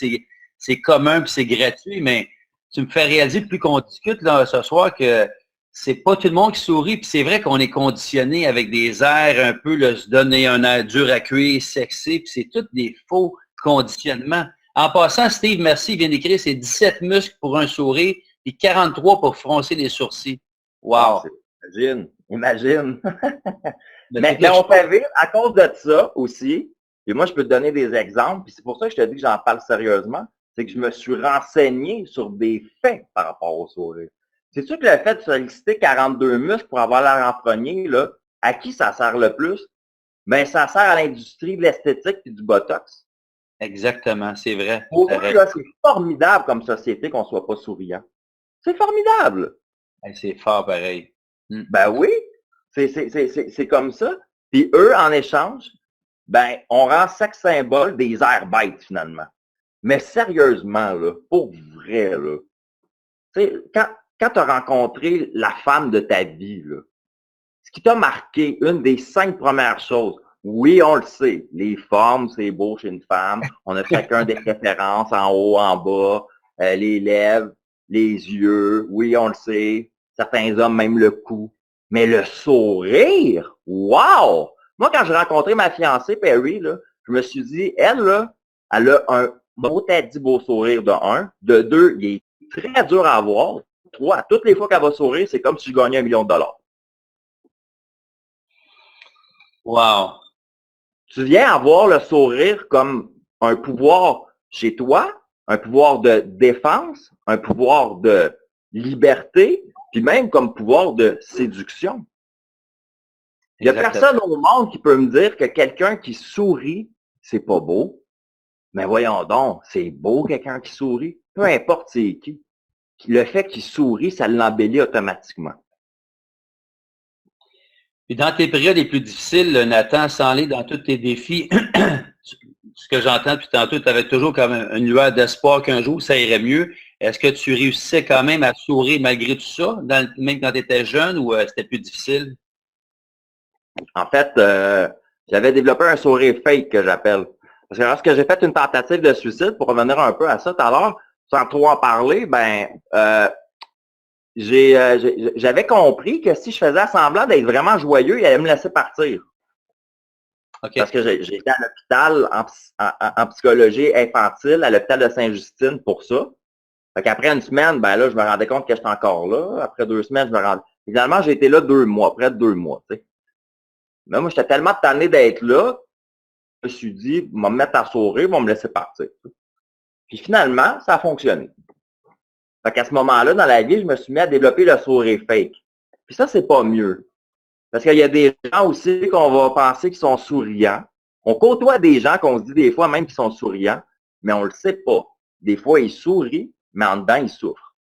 c'est commun, puis c'est gratuit, mais tu me fais réaliser, plus qu'on discute là, ce soir, que c'est pas tout le monde qui sourit, puis c'est vrai qu'on est conditionné avec des airs un peu, là, se donner un air dur à cuire, sexy, puis c'est tous des faux conditionnements. En passant, Steve Merci vient d'écrire, c'est 17 muscles pour un sourire et 43 pour froncer les sourcils. Ah, Wow! imagine. Mais c'est Mais quelque on chose. fait vivre à cause de ça aussi. Et moi, je peux te donner des exemples. Puis c'est pour ça que je te dis que j'en parle sérieusement. C'est que je me suis renseigné sur des faits par rapport au sourire. C'est sûr que le fait de solliciter 42 muscles pour avoir l'air en premier, là, à qui ça sert le plus? Ben, ça sert à l'industrie de l'esthétique et du Botox. Exactement, c'est vrai. Pour T'as eux, raison. là, c'est formidable comme société qu'on soit pas souriant. C'est formidable. Hey, c'est fort pareil. Hmm. Ben oui, c'est comme ça. Puis eux, en échange, ben, on rend sexe symbole des airs bêtes, finalement. Mais sérieusement, là, pour vrai, là, tu sais, quand tu as rencontré la femme de ta vie, là, ce qui t'a marqué, une des 5 premières choses, oui, on le sait, les formes, c'est beau chez une femme, on a chacun des références en haut, en bas, les lèvres, les yeux, oui, on le sait, certains hommes, même le cou. Mais le sourire, wow! Moi, quand j'ai rencontré ma fiancée, Perry, là, je me suis dit, elle, là, elle a un beau tête, beau sourire de un. De deux, il est très dur à voir. Trois, toutes les fois qu'elle va sourire, c'est comme si je gagnais 1 million de dollars. Wow. Tu viens avoir le sourire comme un pouvoir chez toi, un pouvoir de défense, un pouvoir de liberté, puis même comme pouvoir de séduction. Il n'y a Exactement. personne au monde qui peut me dire que quelqu'un qui sourit, c'est pas beau. Mais voyons donc, c'est beau quelqu'un qui sourit. Peu importe c'est qui. Le fait qu'il sourit, ça l'embellit automatiquement. Puis dans tes périodes les plus difficiles, Nathan, sans aller dans tous tes défis, ce que j'entends depuis tantôt, tu avais toujours comme une lueur d'espoir qu'un jour, ça irait mieux. Est-ce que tu réussissais quand même à sourire malgré tout ça, même quand tu étais jeune, ou c'était plus difficile? En fait, j'avais développé un sourire fake que j'appelle. Parce que lorsque j'ai fait une tentative de suicide, pour revenir un peu à ça tout à l'heure, sans trop en parler, j'avais compris que si je faisais semblant d'être vraiment joyeux, il allait me laisser partir. Okay. Parce que j'ai été à l'hôpital en psychologie infantile, à l'hôpital de Sainte-Justine pour ça. Fait qu'après une semaine, là, je me rendais compte que j'étais encore là. Après 2 semaines, je me rendais. Finalement, j'ai été là 2 mois, près de 2 mois, tu sais. Mais moi, j'étais tellement tanné d'être là, je me suis dit, ils vont me mettre à sourire, ils vont me laisser partir. Puis finalement, ça a fonctionné. Fait qu'à ce moment-là, dans la vie, je me suis mis à développer le sourire fake. Puis ça, c'est pas mieux. Parce qu'il y a des gens aussi qu'on va penser qu'ils sont souriants. On côtoie des gens qu'on se dit des fois même qu'ils sont souriants, mais on le sait pas. Des fois, ils sourient, mais en dedans, ils souffrent.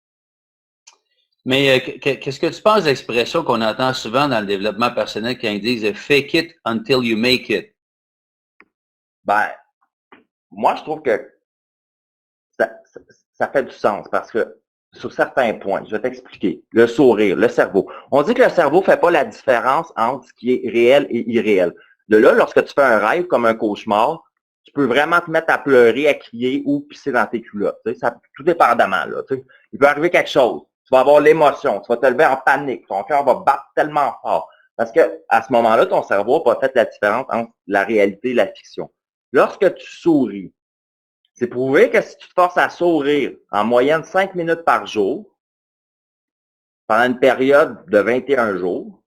Mais qu'est-ce que tu penses de l'expression qu'on entend souvent dans le développement personnel quand ils disent « fake it until you make it ». Moi, je trouve que ça fait du sens parce que sur certains points, je vais t'expliquer. Le sourire, le cerveau. On dit que le cerveau ne fait pas la différence entre ce qui est réel et irréel. De là, lorsque tu fais un rêve comme un cauchemar, tu peux vraiment te mettre à pleurer, à crier ou pisser dans tes culottes. Tu sais, ça, tout dépendamment. Là, tu sais. Il peut arriver quelque chose. Tu vas avoir l'émotion. Tu vas te lever en panique. Ton cœur va battre tellement fort. Parce que à ce moment-là, ton cerveau n'a pas fait la différence entre la réalité et la fiction. Lorsque tu souris, c'est prouvé que si tu te forces à sourire en moyenne 5 minutes par jour, pendant une période de 21 jours,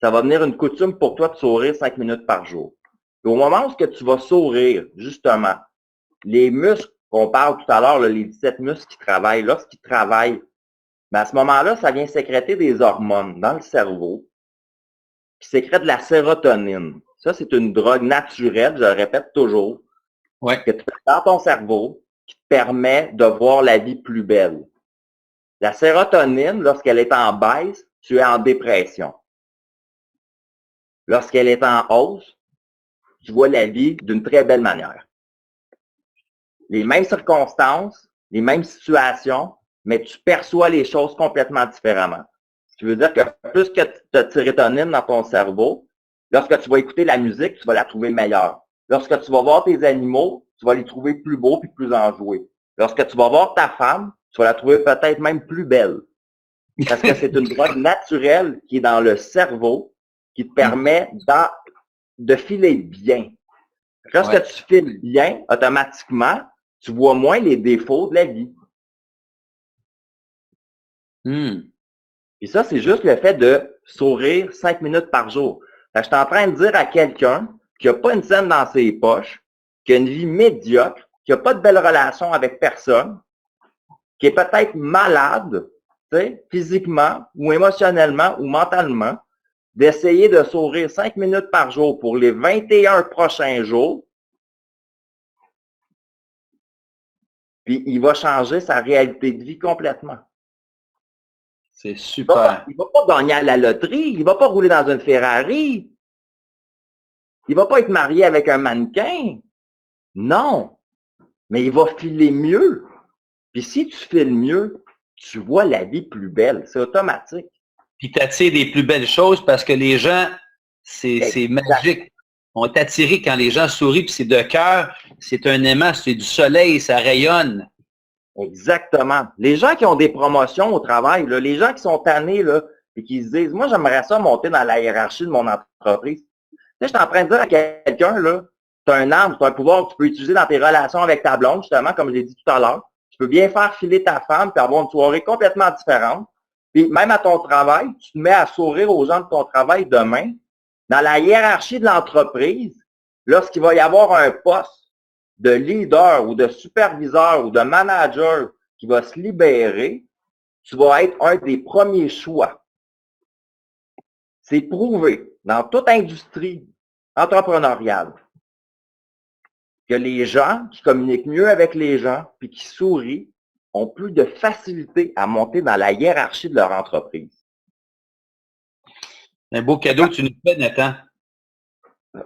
ça va devenir une coutume pour toi de sourire 5 minutes par jour. Et au moment où tu vas sourire, justement, les muscles qu'on parle tout à l'heure, les 17 muscles qui travaillent, lorsqu'ils travaillent, à ce moment-là, ça vient sécréter des hormones dans le cerveau qui sécrètent de la sérotonine. Ça, c'est une drogue naturelle, je le répète toujours, que tu fais dans ton cerveau qui te permet de voir la vie plus belle. La sérotonine, lorsqu'elle est en baisse, tu es en dépression. Lorsqu'elle est en hausse, tu vois la vie d'une très belle manière. Les mêmes circonstances, les mêmes situations, mais tu perçois les choses complètement différemment. Ce qui veut dire que plus que tu as de sérotonine dans ton cerveau, lorsque tu vas écouter la musique, tu vas la trouver meilleure. Lorsque tu vas voir tes animaux, tu vas les trouver plus beaux et plus enjoués. Lorsque tu vas voir ta femme, tu vas la trouver peut-être même plus belle. Parce que c'est une drogue naturelle qui est dans le cerveau, qui te permet de filer bien. Lorsque tu files bien, automatiquement, tu vois moins les défauts de la vie. Et ça, c'est juste le fait de sourire 5 minutes par jour. Je suis en train de dire à quelqu'un qui n'a pas une scène dans ses poches, qui a une vie médiocre, qui n'a pas de belle relation avec personne, qui est peut-être malade, physiquement ou émotionnellement ou mentalement, d'essayer de sourire 5 minutes par jour pour les 21 prochains jours, puis il va changer sa réalité de vie complètement. C'est super. Il ne va pas gagner à la loterie, il ne va pas rouler dans une Ferrari, il ne va pas être marié avec un mannequin. Non, mais il va filer mieux. Puis si tu files mieux, tu vois la vie plus belle. C'est automatique. Puis tu attires des plus belles choses parce que les gens, c'est magique. On est attiré quand les gens sourient, puis c'est de cœur, c'est un aimant, c'est du soleil, ça rayonne. Exactement. Les gens qui ont des promotions au travail, là, les gens qui sont tannés là, et qui se disent, moi, j'aimerais ça monter dans la hiérarchie de mon entreprise. Tu sais, je suis en train de dire à quelqu'un, là, tu as un arme, tu as un pouvoir que tu peux utiliser dans tes relations avec ta blonde, justement, comme je l'ai dit tout à l'heure. Tu peux bien faire filer ta femme puis avoir une soirée complètement différente. Puis même à ton travail, tu te mets à sourire aux gens de ton travail demain. Dans la hiérarchie de l'entreprise, lorsqu'il va y avoir un poste de leader ou de superviseur ou de manager qui va se libérer, tu vas être un des premiers choix. C'est prouvé dans toute industrie entrepreneuriale que les gens qui communiquent mieux avec les gens puis qui sourient ont plus de facilité à monter dans la hiérarchie de leur entreprise. Un beau cadeau que tu nous fais, Nathan.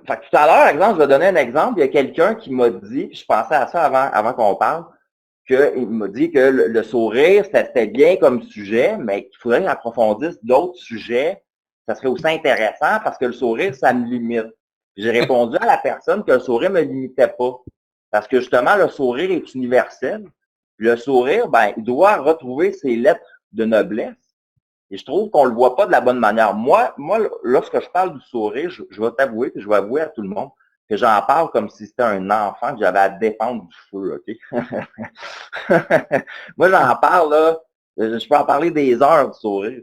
Fait que tout à l'heure, exemple, je vais donner un exemple. Il y a quelqu'un qui m'a dit, puis je pensais à ça avant qu'on parle, qu'il m'a dit que le sourire, c'était bien comme sujet, mais qu'il faudrait que j'approfondisse d'autres sujets. Ça serait aussi intéressant parce que le sourire, ça me limite. J'ai répondu à la personne que le sourire me limitait pas. Parce que justement, le sourire est universel. Le sourire, ben, il doit retrouver ses lettres de noblesse. Et je trouve qu'on le voit pas de la bonne manière. Moi, lorsque je parle du sourire, je vais t'avouer, puis je vais avouer à tout le monde, que j'en parle comme si c'était un enfant que j'avais à défendre du feu, OK? Moi, j'en parle, là, je peux en parler des heures du sourire.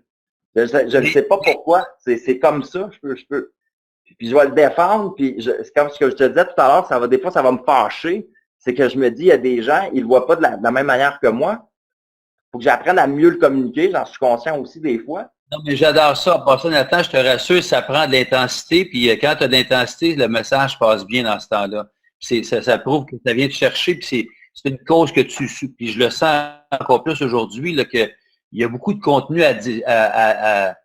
Je ne sais pas pourquoi. C'est comme ça, je peux. Puis je vais le défendre, puis c'est comme ce que je te disais tout à l'heure, des fois, ça va me fâcher. C'est que je me dis, il y a des gens, ils le voient pas de la même manière que moi. Faut que j'apprenne à mieux le communiquer, j'en suis conscient aussi des fois. Non, mais j'adore ça. En passant, Nathan, je te rassure, ça prend de l'intensité, puis quand tu as de l'intensité, le message passe bien dans ce temps-là. Ça prouve que ça vient te chercher, puis c'est une cause que tu suis. Puis je le sens encore plus aujourd'hui, qu'il y a beaucoup de contenu à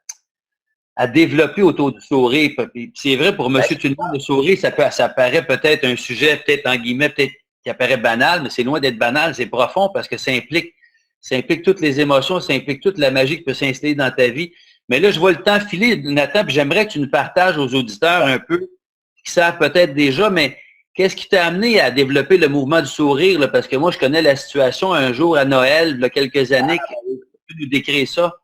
développer autour du sourire. Puis c'est vrai pour monsieur tout le monde, le sourire, ça paraît peut-être un sujet, peut-être en guillemets, peut-être qui apparaît banal, mais c'est loin d'être banal, c'est profond parce que ça implique toutes les émotions, ça implique toute la magie qui peut s'installer dans ta vie. Mais là, je vois le temps filer, Nathan, puis j'aimerais que tu nous partages aux auditeurs un peu, qui savent peut-être déjà, mais qu'est-ce qui t'a amené à développer le mouvement du sourire? Là? Parce que moi, je connais la situation un jour à Noël, il y a quelques années. Tu peux nous décrire ça?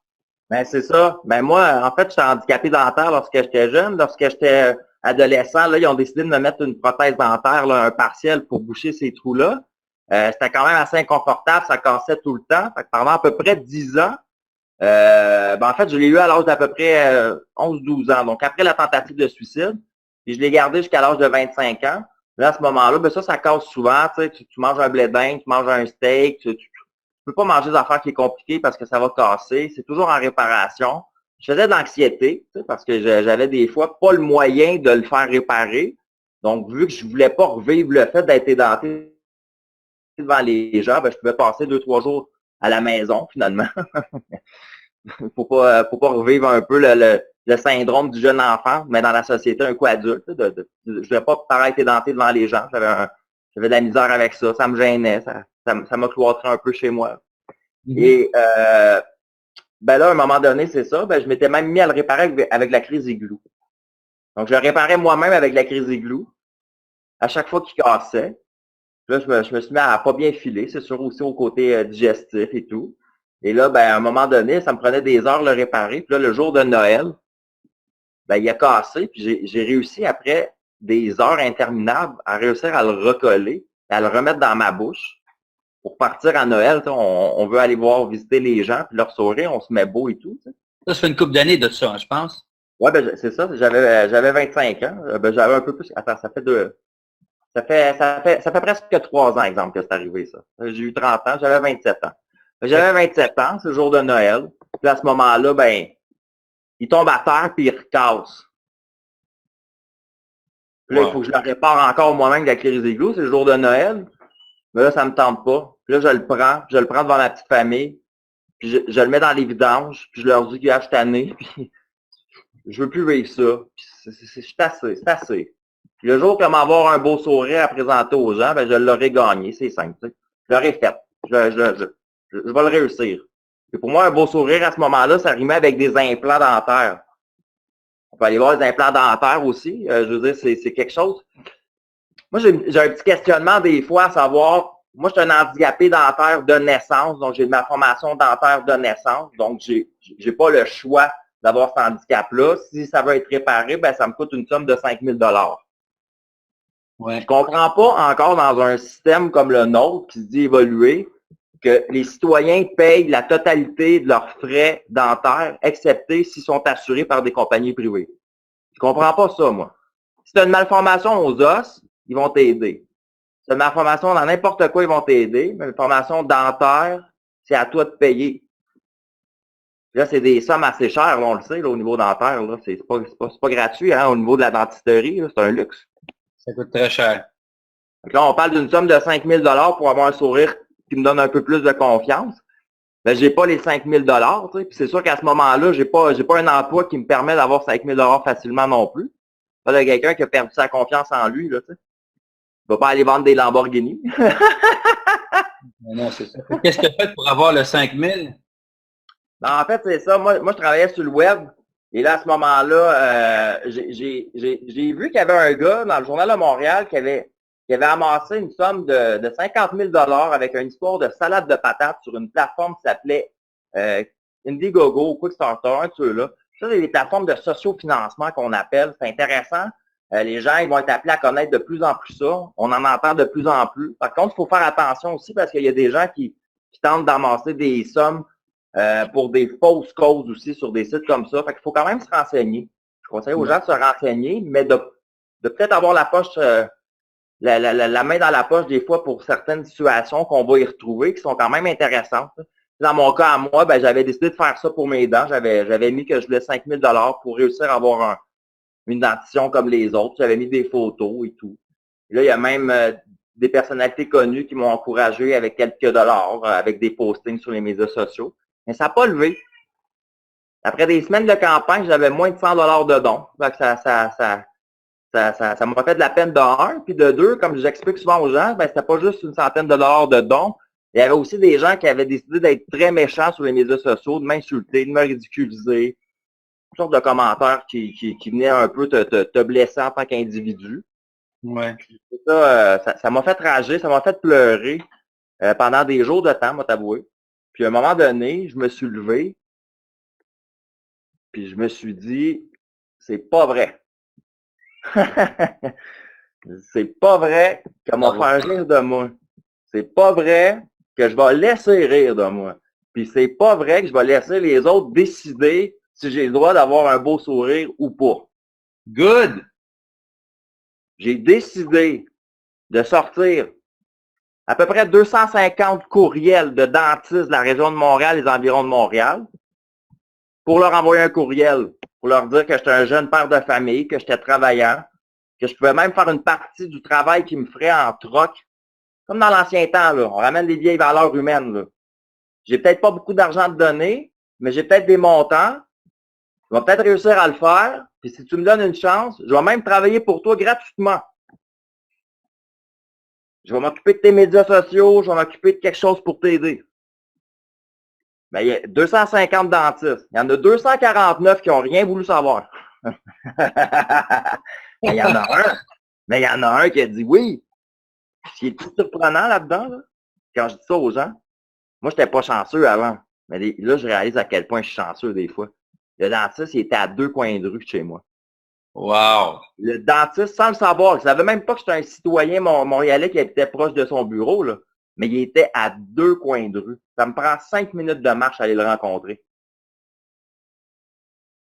Ben, c'est ça. Ben, moi, en fait, j'étais handicapé dentaire lorsque j'étais jeune. Lorsque j'étais adolescent, là, ils ont décidé de me mettre une prothèse dentaire, là, un partiel pour boucher ces trous-là. C'était quand même assez inconfortable, ça cassait tout le temps. Fait que pendant à peu près 10 ans, en fait, je l'ai eu à l'âge d'à peu près 11-12 ans. Donc, après la tentative de suicide, puis je l'ai gardé jusqu'à l'âge de 25 ans. Là, à ce moment-là, ben ça casse souvent. Tu manges un blé d'Inde, tu manges un steak, tu peux pas manger des affaires qui est compliquées parce que ça va casser. C'est toujours en réparation. Je faisais de l'anxiété, parce que j'avais des fois pas le moyen de le faire réparer. Donc, vu que je voulais pas revivre le fait d'être édenté devant les gens, ben, je pouvais passer 2-3 jours à la maison, finalement. faut pas revivre un peu le syndrome du jeune enfant, mais dans la société, un coup adulte. Je ne voulais pas paraître édenté devant les gens. J'avais de la misère avec ça. Ça me gênait. Ça m'a cloîtré un peu chez moi. Mm-hmm. Et ben là, à un moment donné, c'est ça. Ben, je m'étais même mis à le réparer avec la crise igloo. Donc, je le réparais moi-même avec la crise igloo. À chaque fois qu'il cassait. Là, je me suis mis à pas bien filer, c'est sûr aussi au côté digestif et tout. Et là, ben, à un moment donné, ça me prenait des heures de le réparer. Puis là, le jour de Noël, ben, il a cassé. Puis j'ai réussi, après des heures interminables, à réussir à le recoller, à le remettre dans ma bouche. Pour partir à Noël, on veut aller visiter les gens, puis leur sourire, on se met beau et tout. Ça fait une couple d'années de ça, je pense. Ouais, ben, c'est ça. J'avais 25 ans. Ben, j'avais un peu plus. Attends, ça fait presque 3 ans, exemple, que c'est arrivé, ça. J'ai eu 30 ans, j'avais 27 ans. J'avais 27 ans, c'est le jour de Noël. Puis à ce moment-là, ben, il tombe à terre puis il recasse. Puis là, il faut que je le répare encore moi-même avec la crise igloo, c'est le jour de Noël. Mais là, ça me tente pas. Puis là, je le prends devant ma petite famille. Puis je le mets dans les vidanges. Puis je leur dis que je suis tanné. Puis je veux plus vivre ça. Puis je suis assez, c'est assez. Puis le jour que m'avoir un beau sourire à présenter aux gens, ben je l'aurais gagné, c'est simple. Je l'aurais fait. Je vais le réussir. Et pour moi, un beau sourire à ce moment-là, ça rimait avec des implants dentaires. On peut aller voir les implants dentaires aussi. Je veux dire, c'est quelque chose. Moi, j'ai un petit questionnement des fois à savoir, moi, je suis un handicapé dentaire de naissance, donc j'ai ma formation dentaire de naissance, donc j'ai pas le choix d'avoir cet handicap-là. Si ça veut être réparé, ben ça me coûte une somme de 5 000 $. Ouais. Je comprends pas encore dans un système comme le nôtre qui se dit évoluer que les citoyens payent la totalité de leurs frais dentaires, excepté s'ils sont assurés par des compagnies privées. Je comprends pas ça, moi. Si tu as une malformation aux os, ils vont t'aider. Si tu as une malformation dans n'importe quoi, ils vont t'aider. Mais une formation dentaire, c'est à toi de payer. Là, c'est des sommes assez chères, là, on le sait, là, au niveau dentaire. Là. C'est pas gratuit, hein, au niveau de la dentisterie, c'est un luxe. Ça coûte très cher. Donc là, on parle d'une somme de 5 000 $ pour avoir un sourire qui me donne un peu plus de confiance. ben, j'ai pas les 5 000 $, tu sais. Puis c'est sûr qu'à ce moment-là, j'ai pas un emploi qui me permet d'avoir 5 000 $ facilement non plus. Pas de quelqu'un qui a perdu sa confiance en lui, là, tu sais. Il va pas aller vendre des Lamborghini. Non, c'est ça. Qu'est-ce que tu as fait pour avoir le 5000? Ben, en fait, c'est ça. Moi, je travaillais sur le web. Et là, à ce moment-là, j'ai vu qu'il y avait un gars dans le Journal de Montréal qui avait amassé une somme de 50 000 $ avec une histoire de salade de patates sur une plateforme qui s'appelait Indiegogo ou Quickstarter, un de ceux-là. Ça, c'est des plateformes de sociofinancement qu'on appelle. C'est intéressant. Les gens, ils vont être appelés à connaître de plus en plus ça. On en entend de plus en plus. Par contre, il faut faire attention aussi parce qu'il y a des gens qui tentent d'amasser des sommes pour des fausses causes aussi sur des sites comme ça. Fait qu'il faut quand même se renseigner. Je conseille aux gens de se renseigner, mais de peut-être avoir la poche, la main dans la poche des fois pour certaines situations qu'on va y retrouver qui sont quand même intéressantes. Dans mon cas, à moi, ben, j'avais décidé de faire ça pour mes dents. J'avais mis que je voulais 5 000 $ pour réussir à avoir une dentition comme les autres. J'avais mis des photos et tout. Et là, il y a même des personnalités connues qui m'ont encouragé avec quelques dollars, avec des postings sur les médias sociaux. Mais ça n'a pas levé. Après des semaines de campagne, j'avais moins de 100 $ de dons. Donc ça m'a fait de la peine de un. Puis de deux, comme j'explique souvent aux gens, ben, c'était pas juste une centaine de dollars de dons. Il y avait aussi des gens qui avaient décidé d'être très méchants sur les médias sociaux, de m'insulter, de me ridiculiser. Toutes sortes de commentaires qui venaient un peu te blesser en tant qu'individu. Ouais. Ça m'a fait rager, ça m'a fait pleurer pendant des jours de temps, moi t'avouer. Puis à un moment donné, je me suis levé, puis je me suis dit, c'est pas vrai. C'est pas vrai qu'on va faire rire de moi. C'est pas vrai que je vais laisser rire de moi. Puis c'est pas vrai que je vais laisser les autres décider si j'ai le droit d'avoir un beau sourire ou pas. Good! J'ai décidé de sortir à peu près 250 courriels de dentistes de la région de Montréal et des environs de Montréal pour leur envoyer un courriel, pour leur dire que j'étais un jeune père de famille, que j'étais travaillant, que je pouvais même faire une partie du travail qui me ferait en troc. Comme dans l'ancien temps, là, on ramène des vieilles valeurs humaines. Là. J'ai peut-être pas beaucoup d'argent à te donner, mais j'ai peut-être des montants. Je vais peut-être réussir à le faire. Puis si tu me donnes une chance, je vais même travailler pour toi gratuitement. Je vais m'occuper de tes médias sociaux, je vais m'occuper de quelque chose pour t'aider. Ben, il y a 250 dentistes. Il y en a 249 qui n'ont rien voulu savoir. Mais il y en a un. Mais il y en a un qui a dit oui. Ce qui est tout surprenant là-dedans, là, quand je dis ça aux gens, moi, je n'étais pas chanceux avant. Mais là, je réalise à quel point je suis chanceux des fois. Le dentiste, il était à 2 coins de rue de chez moi. Wow! Le dentiste, sans le savoir, il ne savait même pas que j'étais un citoyen montréalais qui était proche de son bureau, là. Mais il était à 2 coins de rue. Ça me prend 5 minutes de marche à aller le rencontrer.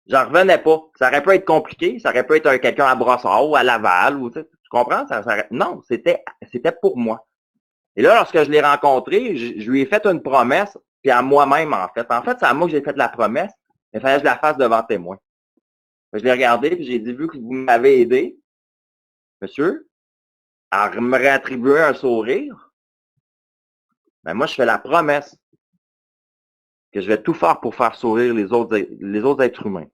J'en revenais pas. Ça aurait pu être compliqué. Ça aurait pu être quelqu'un à Brossard ou à Laval. Ou, tu comprends? Non, c'était pour moi. Et là, lorsque je l'ai rencontré, je lui ai fait une promesse, puis à moi-même, en fait. En fait, c'est à moi que j'ai fait la promesse, mais il fallait que je la fasse devant témoin. Je l'ai regardé, puis j'ai dit, vu que vous m'avez aidé, monsieur, à me réattribuer un sourire, ben moi, je fais la promesse que je vais tout faire pour faire sourire les autres êtres humains.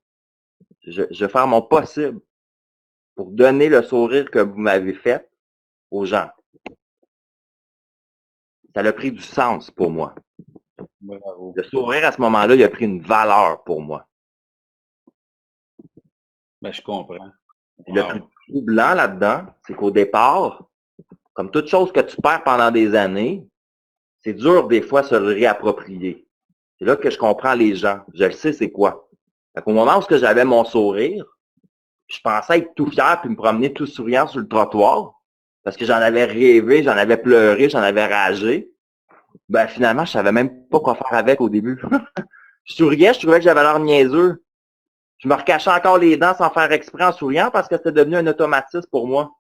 Je vais faire mon possible pour donner le sourire que vous m'avez fait aux gens. Ça a pris du sens pour moi. Bravo. Le sourire, à ce moment-là, il a pris une valeur pour moi. Ben, je comprends. Wow. Le plus troublant là-dedans, c'est qu'au départ, comme toute chose que tu perds pendant des années, c'est dur des fois de se le réapproprier. C'est là que je comprends les gens. Je le sais c'est quoi. Au moment où j'avais mon sourire, je pensais être tout fier puis me promener tout souriant sur le trottoir parce que j'en avais rêvé, j'en avais pleuré, j'en avais ragé. Ben finalement, je savais même pas quoi faire avec au début. Je souriais, je trouvais que j'avais l'air niaiseux. Je me recachais encore les dents sans faire exprès en souriant parce que c'était devenu un automatisme pour moi.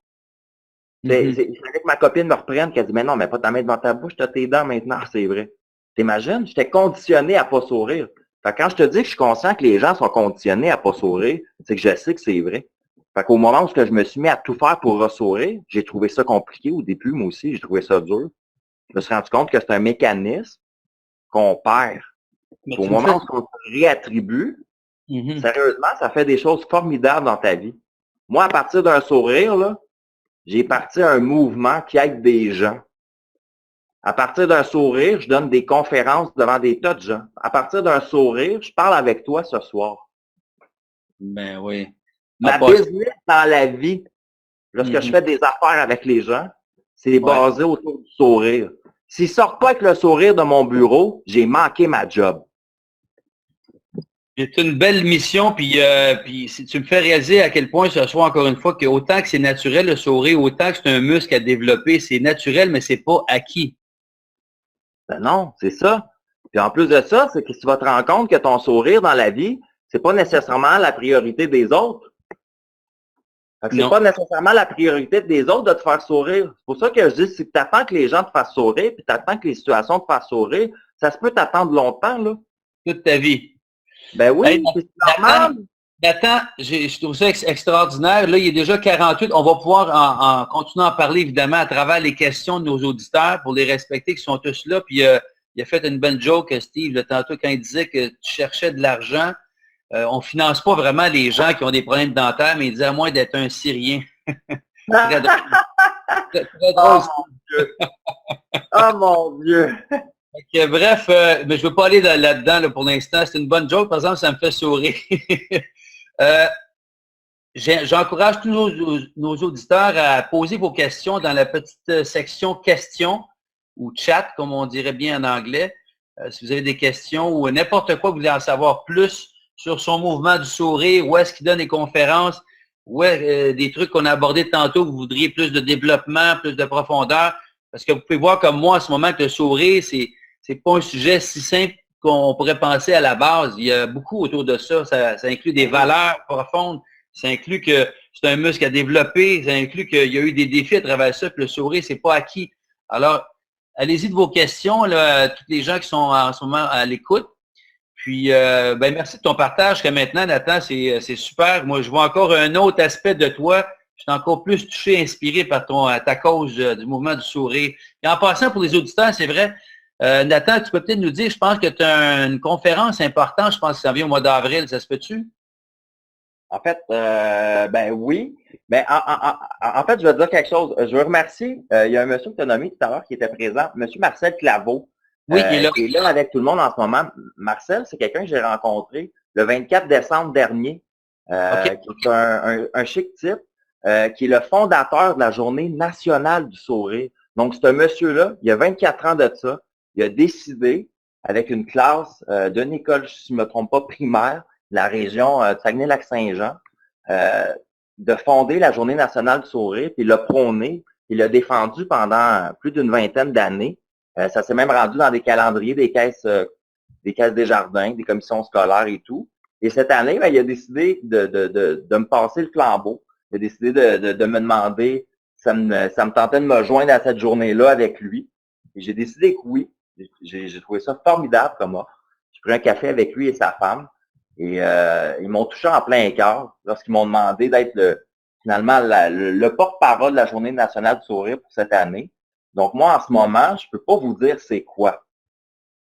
Il fallait que ma copine me reprenne, qu'elle dit, mais non, mais pas ta main devant ta bouche, t'as tes dents maintenant, c'est vrai. T'imagines? J'étais conditionné à pas sourire. Fait que quand je te dis que je suis conscient que les gens sont conditionnés à pas sourire, c'est que je sais que c'est vrai. Fait qu'au moment où je me suis mis à tout faire pour ressourire, j'ai trouvé ça compliqué au début, moi aussi, j'ai trouvé ça dur. Je me suis rendu compte que c'est un mécanisme qu'on perd Mais Au tu me moment fais... où on te réattribue, Mhm. sérieusement, ça fait des choses formidables dans ta vie. Moi, à partir d'un sourire, là, j'ai parti un mouvement qui aide des gens. À partir d'un sourire, je donne des conférences devant des tas de gens. À partir d'un sourire, je parle avec toi ce soir. Ben oui. En Ma passant. business dans la vie, lorsque je Mhm. fais des affaires avec les gens, c'est Ouais. basé autour du sourire. S'ils ne sortent pas avec le sourire de mon bureau, j'ai manqué ma job. C'est une belle mission, puis si tu me fais réaliser à quel point ce soit encore une fois que autant que c'est naturel le sourire, autant que c'est un muscle à développer, c'est naturel, mais c'est pas acquis. Ben non, c'est ça. Puis en plus de ça, c'est que tu vas te rendre compte que ton sourire dans la vie, c'est pas nécessairement la priorité des autres. Fait que c'est Non. pas nécessairement la priorité des autres de te faire sourire. C'est pour ça que je dis, si tu attends que les gens te fassent sourire, puis tu attends que les situations te fassent sourire, ça se peut t'attendre longtemps, là. Toute ta vie. Ben Hey, oui, c'est Nathan, normal. Nathan, je trouve ça extraordinaire. Là, il est déjà 48. On va pouvoir en continuer à en parler, évidemment, à travers les questions de nos auditeurs pour les respecter qui sont tous là. Puis, il a fait une bonne joke, Steve, là, tantôt, quand il disait que tu cherchais de l'argent. On ne finance pas vraiment les gens qui ont des problèmes dentaires, mais il disait à moins d'être un Syrien. Très drôle. Très drôle. Oh mon Dieu. Oh mon Dieu. Bref, mais je ne veux pas aller là-dedans là, pour l'instant. C'est une bonne joke. Par exemple, ça me fait sourire. euh, J'encourage tous nos auditeurs à poser vos questions dans la petite section questions ou chat, comme on dirait bien en anglais. Si vous avez des questions ou n'importe quoi, vous voulez en savoir plus sur son mouvement du sourire, où est-ce qu'il donne des conférences, des trucs qu'on a abordés tantôt, vous voudriez plus de développement, plus de profondeur. Parce que vous pouvez voir comme moi en ce moment que le sourire, c'est pas un sujet si simple qu'on pourrait penser à la base. Il y a beaucoup autour de ça. Ça inclut des valeurs profondes. Ça inclut que c'est un muscle à développer. Ça inclut qu'il y a eu des défis à travers ça. Puis le sourire, c'est pas acquis. Alors, allez-y de vos questions, là, tous les gens qui sont en ce moment à l'écoute. Puis, ben, merci de ton partage jusqu'à maintenant, Nathan. C'est super. Moi, je vois encore un autre aspect de toi. Je suis encore plus touché, inspiré par ta cause du mouvement du sourire. Et en passant pour les auditeurs, c'est vrai, Nathan, tu peux peut-être nous dire, je pense que tu as une conférence importante, je pense que ça vient au mois d'avril, ça se peut-tu? En fait, ben oui. Mais en fait, je vais te dire quelque chose. Je veux remercier, il y a un monsieur que tu as nommé tout à l'heure qui était présent, monsieur Marcel Claveau, Oui, il est là. qui est là avec tout le monde en ce moment. Marcel, c'est quelqu'un que j'ai rencontré le 24 décembre dernier, OK. qui est un chic type, qui est le fondateur de la Journée nationale du sourire. Donc, c'est un monsieur-là, il y a 24 ans de ça, il a décidé, avec une classe d'une école, si je ne me trompe pas, primaire, la région de Saguenay-Lac-Saint-Jean, de fonder la Journée nationale du sourire, puis il l'a prôné, il l'a défendu pendant plus d'une vingtaine d'années. Ça s'est même rendu dans des calendriers des caisses des jardins, des commissions scolaires et tout. Et cette année, ben, il a décidé de me passer le flambeau. Il a décidé de me demander si ça me tentait de me joindre à cette journée-là avec lui. Et j'ai décidé que oui. J'ai trouvé ça formidable comme offre. J'ai pris un café avec lui et sa femme. Et ils m'ont touché en plein cœur lorsqu'ils m'ont demandé d'être finalement le porte-parole de la Journée nationale du sourire pour cette année. Donc moi, en ce moment, je peux pas vous dire c'est quoi.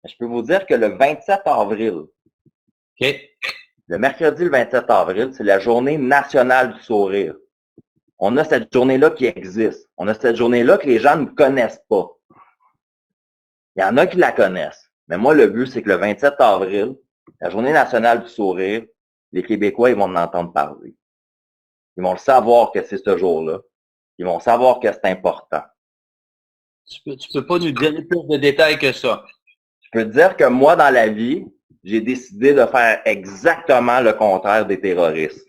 Je peux vous dire que le 27 avril, OK. le mercredi le 27 avril, c'est la Journée nationale du sourire. On a cette journée-là qui existe. On a cette journée-là que les gens ne connaissent pas. Il y en a qui la connaissent. Mais moi, le but, c'est que le 27 avril, la Journée nationale du sourire, les Québécois, ils vont en entendre parler. Ils vont le savoir que c'est ce jour-là. Ils vont savoir que c'est important. Tu peux pas nous donner plus de détails que ça. Je peux te dire que moi, dans la vie, j'ai décidé de faire exactement le contraire des terroristes.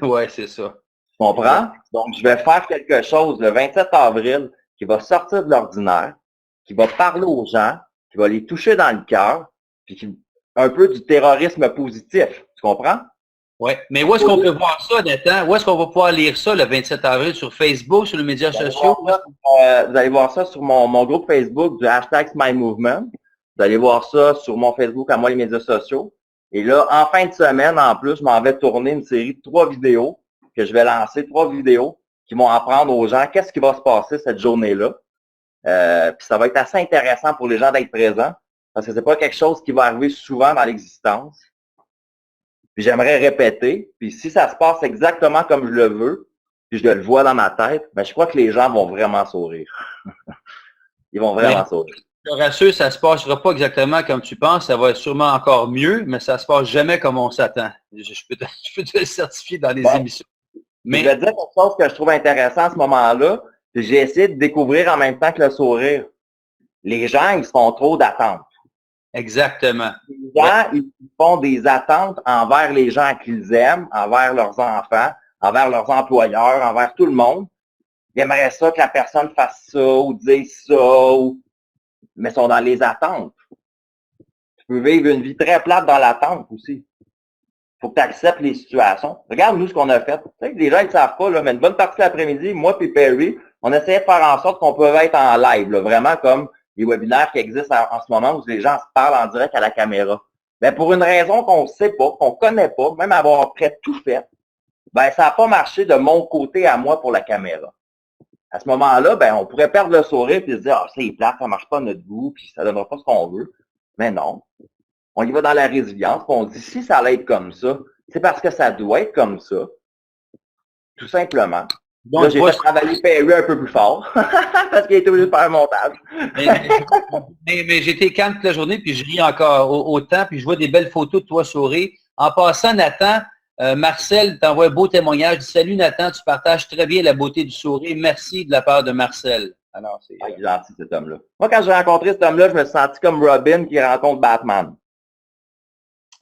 Ouais, c'est ça. Tu comprends? Donc, je vais faire quelque chose le 27 avril qui va sortir de l'ordinaire, qui va parler aux gens, qui va les toucher dans le cœur, puis un peu du terrorisme positif. Tu comprends? Oui. Mais où est-ce qu'on peut voir ça, Nathan? Où est-ce qu'on va pouvoir lire ça le 27 avril? Sur Facebook, sur les médias sociaux? Vous allez voir ça sur mon groupe Facebook du hashtag #SmileMovement. Vous allez voir ça sur mon Facebook à moi, les médias sociaux. Et là, en fin de semaine, en plus, je m'en vais tourner une série de 3 vidéos que je vais lancer, 3 vidéos qui vont apprendre aux gens qu'est-ce qui va se passer cette journée-là. Puis ça va être assez intéressant pour les gens d'être présents parce que c'est pas quelque chose qui va arriver souvent dans l'existence. Puis j'aimerais répéter. Puis si ça se passe exactement comme je le veux, puis je le vois dans ma tête, ben je crois que les gens vont vraiment sourire. Ils vont vraiment sourire. Je te rassure, ça ne se passera pas exactement comme tu penses. Ça va être sûrement encore mieux, mais ça ne se passe jamais comme on s'attend. Je peux te le certifier dans les émissions. Mais je vais te dire quelque chose que je trouve intéressant à ce moment-là. J'ai essayé de découvrir en même temps que le sourire. Les gens, ils se font trop d'attentes. Exactement. Les gens, ils font des attentes envers les gens qu'ils aiment, envers leurs enfants, envers leurs employeurs, envers tout le monde. Ils aimeraient ça que la personne fasse ça ou dise ça, mais ils sont dans les attentes. Tu peux vivre une vie très plate dans l'attente aussi. Faut que tu acceptes les situations. Regarde, nous, ce qu'on a fait. Tu sais, les gens, ils ne savent pas, là, mais une bonne partie de l'après-midi, moi et Perry, on essayait de faire en sorte qu'on peut être en live, là, vraiment comme les webinaires qui existent en ce moment où les gens se parlent en direct à la caméra. Ben, pour une raison qu'on ne sait pas, qu'on ne connaît pas, même avoir près tout fait, ben, ça n'a pas marché de mon côté à moi pour la caméra. À ce moment-là, ben, on pourrait perdre le sourire et se dire, ah, c'est plate, ça ne marche pas à notre goût, puis ça ne donnera pas ce qu'on veut. Mais non. On y va dans la résilience, puis on dit, si ça allait être comme ça, c'est parce que ça doit être comme ça. Tout simplement. Donc, là, j'ai fait travailler Perry un peu plus fort, parce qu'il était obligé de faire un montage. mais j'étais calme toute la journée, puis je ris encore autant, puis je vois des belles photos de toi sourire. En passant, Nathan, Marcel t'envoie un beau témoignage. Dit, salut Nathan, tu partages très bien la beauté du sourire. Merci de la part de Marcel. Alors, c'est gentil cet homme-là. Moi, quand j'ai rencontré cet homme-là, je me suis senti comme Robin qui rencontre Batman.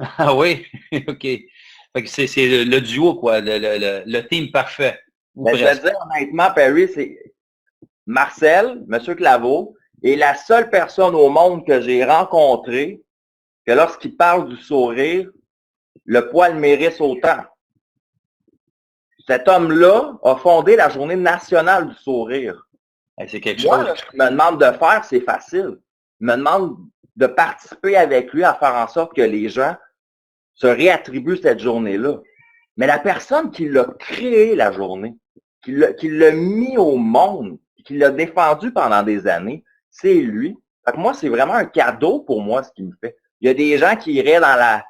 Ah oui? OK. Fait que c'est le duo, quoi, le team parfait. Mais je vais te dire honnêtement, Perry, c'est Marcel, M. Claveau, est la seule personne au monde que j'ai rencontrée que lorsqu'il parle du sourire, le poil mérite autant. Cet homme-là a fondé la Journée nationale du sourire. C'est quelque Moi, chose. là, ce qu'il me demande de faire, c'est facile. Il me demande de participer avec lui à faire en sorte que les gens se réattribuent cette journée-là. Mais la personne qui l'a créé la journée, qui l'a mis au monde, qui l'a défendu pendant des années, c'est lui. Fait que moi, c'est vraiment un cadeau pour moi ce qu'il me fait. Il y a des gens qui iraient dans la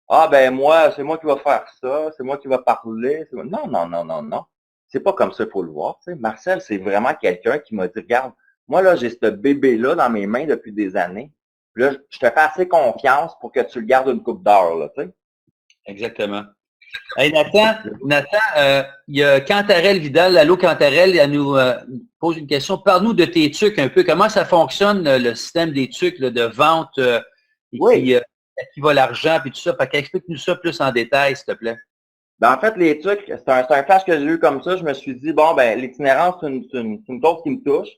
ah ben moi, c'est moi qui va faire ça, c'est moi qui va parler. Non, non, non, non, non. C'est pas comme ça qu'il faut le voir. Tu sais. Marcel, c'est vraiment quelqu'un qui m'a dit, regarde, moi là, j'ai ce bébé-là dans mes mains depuis des années. Puis là, je te fais assez confiance pour que tu le gardes une coupe d'heure, là, tu sais. Exactement. Hey Nathan, il y a Cantarelle Vidal, allô Cantarelle, elle nous pose une question. Parle-nous de tes trucs un peu. Comment ça fonctionne, le système des trucs là, de vente oui. à qui va l'argent et tout ça? Explique-nous ça plus en détail, s'il te plaît. Ben, en fait, les trucs, c'est un flash que j'ai eu comme ça. Je me suis dit, bon, ben, l'itinérance, c'est une chose qui me touche.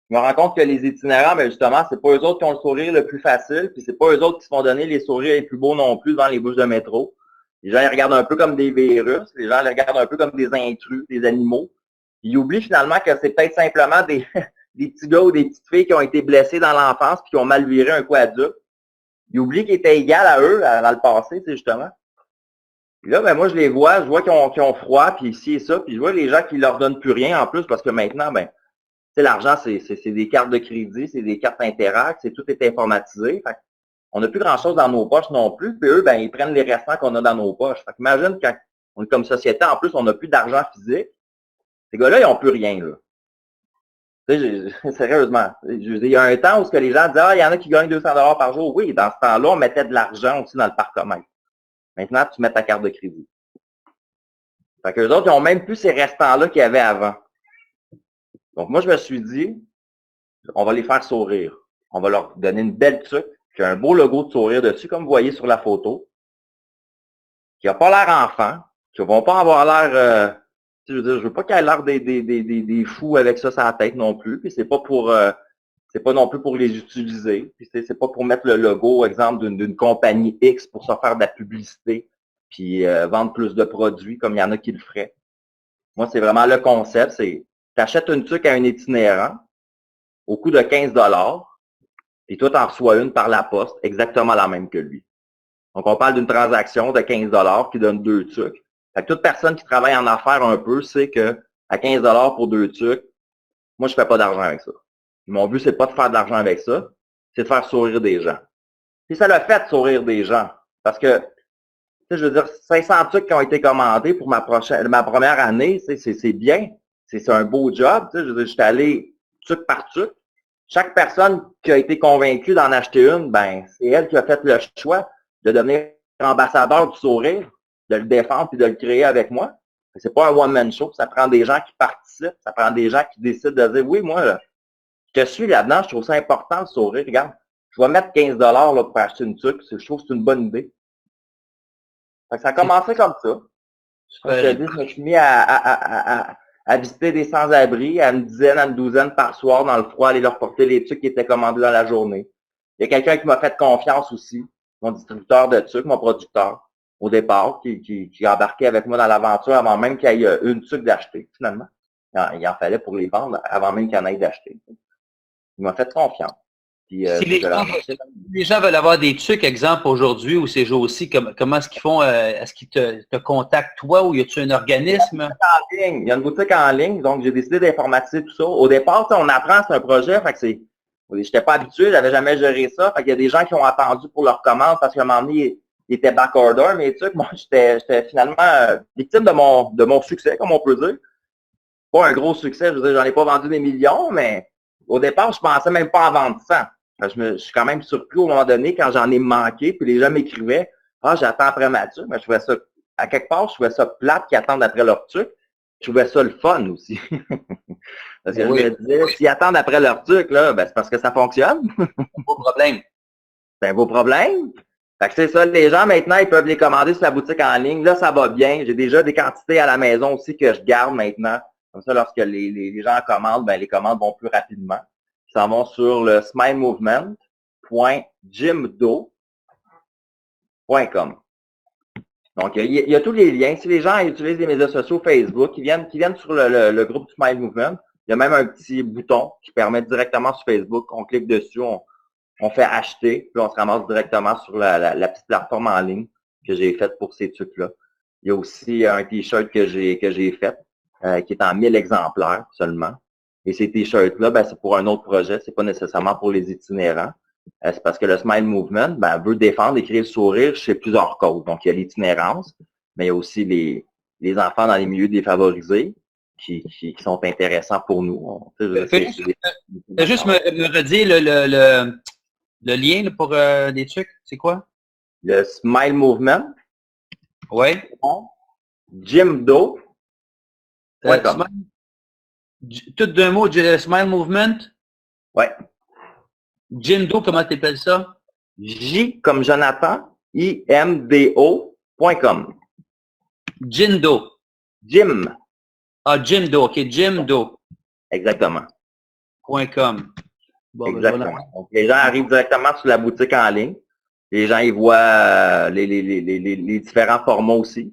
Je me rends compte que les itinérants, ben, justement, c'est pas eux autres qui ont le sourire le plus facile, puis c'est pas eux autres qui se font donner les sourires les plus beaux non plus dans les bouches de métro. Les gens les regardent un peu comme des virus, les gens les regardent un peu comme des intrus, des animaux. Ils oublient finalement que c'est peut-être simplement des, des petits gars ou des petites filles qui ont été blessés dans l'enfance puis qui ont mal viré un coup adulte. Ils oublient qu'ils étaient égaux à eux dans le passé, c'est justement. Puis là, ben moi, je les vois, je vois qu'ils ont froid, puis ici et ça, puis je vois les gens qui leur donnent plus rien en plus, parce que maintenant, ben, tu sais, l'argent, c'est des cartes de crédit, c'est des cartes Interact, c'est tout est informatisé. Fait on n'a plus grand-chose dans nos poches non plus, puis eux, ben, ils prennent les restants qu'on a dans nos poches. Fait qu'imagine quand on est comme société, en plus, on n'a plus d'argent physique. Ces gars-là, ils n'ont plus rien, là. Tu sais, sérieusement. Il y a un temps où ce que les gens disaient, ah, il y en a qui gagnent 200 $ par jour. Oui, dans ce temps-là, on mettait de l'argent aussi dans le parcomètre. Maintenant, tu mets ta carte de crédit. Fait qu'eux autres, ils n'ont même plus ces restants-là qu'il y avait avant. Donc, moi, je me suis dit, on va les faire sourire. On va leur donner une belle tuque, qui a un beau logo de sourire dessus, comme vous voyez sur la photo, qui n'a pas l'air enfant, qui ne vont pas avoir l'air... je veux dire, je veux pas qu'ils aient l'air des fous avec ça sur la tête non plus, puis c'est pas pour... c'est pas non plus pour les utiliser. Puis c'est pas pour mettre le logo, exemple, d'une compagnie X pour se faire de la publicité, puis vendre plus de produits comme il y en a qui le feraient. Moi, c'est vraiment le concept, c'est tu achètes une tuque à un itinérant au coût de 15 $, puis toi, tu en reçois une par la poste, exactement la même que lui. Donc, on parle d'une transaction de 15 $ qui donne 2 tuques. Fait que toute personne qui travaille en affaires un peu sait que à 15 $ pour 2 tuques, moi, je fais pas d'argent avec ça. Mon but, c'est pas de faire de l'argent avec ça, c'est de faire sourire des gens. Puis ça l'a fait sourire des gens. Parce que, tu sais, je veux dire, 500 trucs qui ont été commandés pour ma première année, c'est bien. C'est un beau job. Tu sais, je veux dire, j'étais allé truc par truc. Chaque personne qui a été convaincue d'en acheter une, ben, c'est elle qui a fait le choix de devenir ambassadeur du sourire, de le défendre puis de le créer avec moi. C'est pas un one-man show. Ça prend des gens qui participent. Ça prend des gens qui décident de dire, oui, moi, là, je te suis là-dedans. Je trouve ça important, le sourire. Regarde, je vais mettre 15 là, pour acheter une truc. Je trouve que c'est une bonne idée. Fait que ça a commencé comme ça. Comme je te dis, je me suis mis à visiter des sans-abri, à une dizaine, à une douzaine par soir dans le froid, aller leur porter les trucs qui étaient commandés dans la journée. Il y a quelqu'un qui m'a fait confiance aussi, mon distributeur de trucs, mon producteur, au départ, qui a embarqué avec moi dans l'aventure avant même qu'il y ait une truc d'acheter, finalement. Il en fallait pour les vendre avant même qu'il y en ait d'acheter. Il m'a fait confiance. Puis, si les gens veulent avoir des trucs, exemple, aujourd'hui ou ces jours-ci, comment est-ce qu'ils font? Est-ce qu'ils te contactent toi ou y a-tu un organisme? Il y a une boutique en ligne, donc j'ai décidé d'informatiser tout ça. Au départ, on apprend, c'est un projet, fait que j'étais pas habitué, j'avais jamais géré ça. Fait qu'il y a des gens qui ont attendu pour leur commande parce qu'à un moment donné, ils étaient back order, mais tu sais, moi, j'étais finalement victime de mon succès, comme on peut dire. Pas un gros succès, je veux dire, j'en ai pas vendu des millions, mais au départ, je pensais même pas en vendre 100. Je suis quand même surpris au moment donné quand j'en ai manqué, puis les gens m'écrivaient, ah, j'attends après ma tuque. Mais je trouvais ça, à quelque part, je trouvais ça plate qu'ils attendent après leur tuque. Je trouvais ça le fun aussi. Parce que je me disais, s'ils attendent après leur tuque, là, ben, c'est parce que ça fonctionne. C'est un beau problème. C'est un beau problème. Fait que c'est ça, les gens maintenant, ils peuvent les commander sur la boutique en ligne. Là, ça va bien. J'ai déjà des quantités à la maison aussi que je garde maintenant. Comme ça, lorsque les gens commandent, ben, les commandes vont plus rapidement. Ils s'en vont sur le smilemovement.jimdo.com. Donc, il y a tous les liens. Si les gens utilisent les médias sociaux Facebook, ils viennent sur le groupe du Smile Movement. Il y a même un petit bouton qui permet directement sur Facebook. On clique dessus, on fait acheter, puis on se ramasse directement sur la petite plateforme en ligne que j'ai faite pour ces trucs-là. Il y a aussi un t-shirt que j'ai fait, qui est en 1000 exemplaires seulement. Et ces t-shirts-là, ben, c'est pour un autre projet, c'est pas nécessairement pour les itinérants. C'est parce que le Smile Movement ben, veut défendre et créer le sourire chez plusieurs causes. Donc, il y a l'itinérance, mais il y a aussi les enfants dans les milieux défavorisés qui sont intéressants pour nous. Juste me redire le lien là, pour des trucs, c'est quoi? Le Smile Movement. Oui. Jimdo. Tout d'un mot, Smile Movement? Oui. Jimdo, comment tu appelles ça? J comme Jonathan, IMDO.com. Jimdo. Jim. Ah, Jimdo, ok, Jimdo. Exactement. .com. Bon, exactement. Ben, donc, les gens arrivent directement sur la boutique en ligne. Les gens, ils voient les différents formats aussi.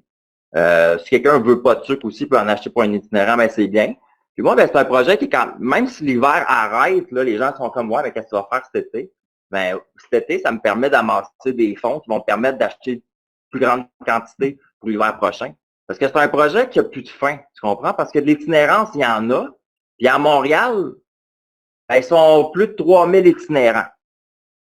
Si quelqu'un veut pas de trucs aussi, peut en acheter pour un itinérant, ben c'est bien. Puis moi, ben, c'est un projet qui, même si l'hiver arrête, là, les gens sont comme moi, mais qu'est-ce que tu vas faire cet été? Ben, cet été, ça me permet d'amasser des fonds qui vont me permettre d'acheter plus grande quantité pour l'hiver prochain. Parce que c'est un projet qui a plus de fin, tu comprends? Parce que de l'itinérance, il y en a. Puis à Montréal, ben, ils sont plus de 3000 itinérants.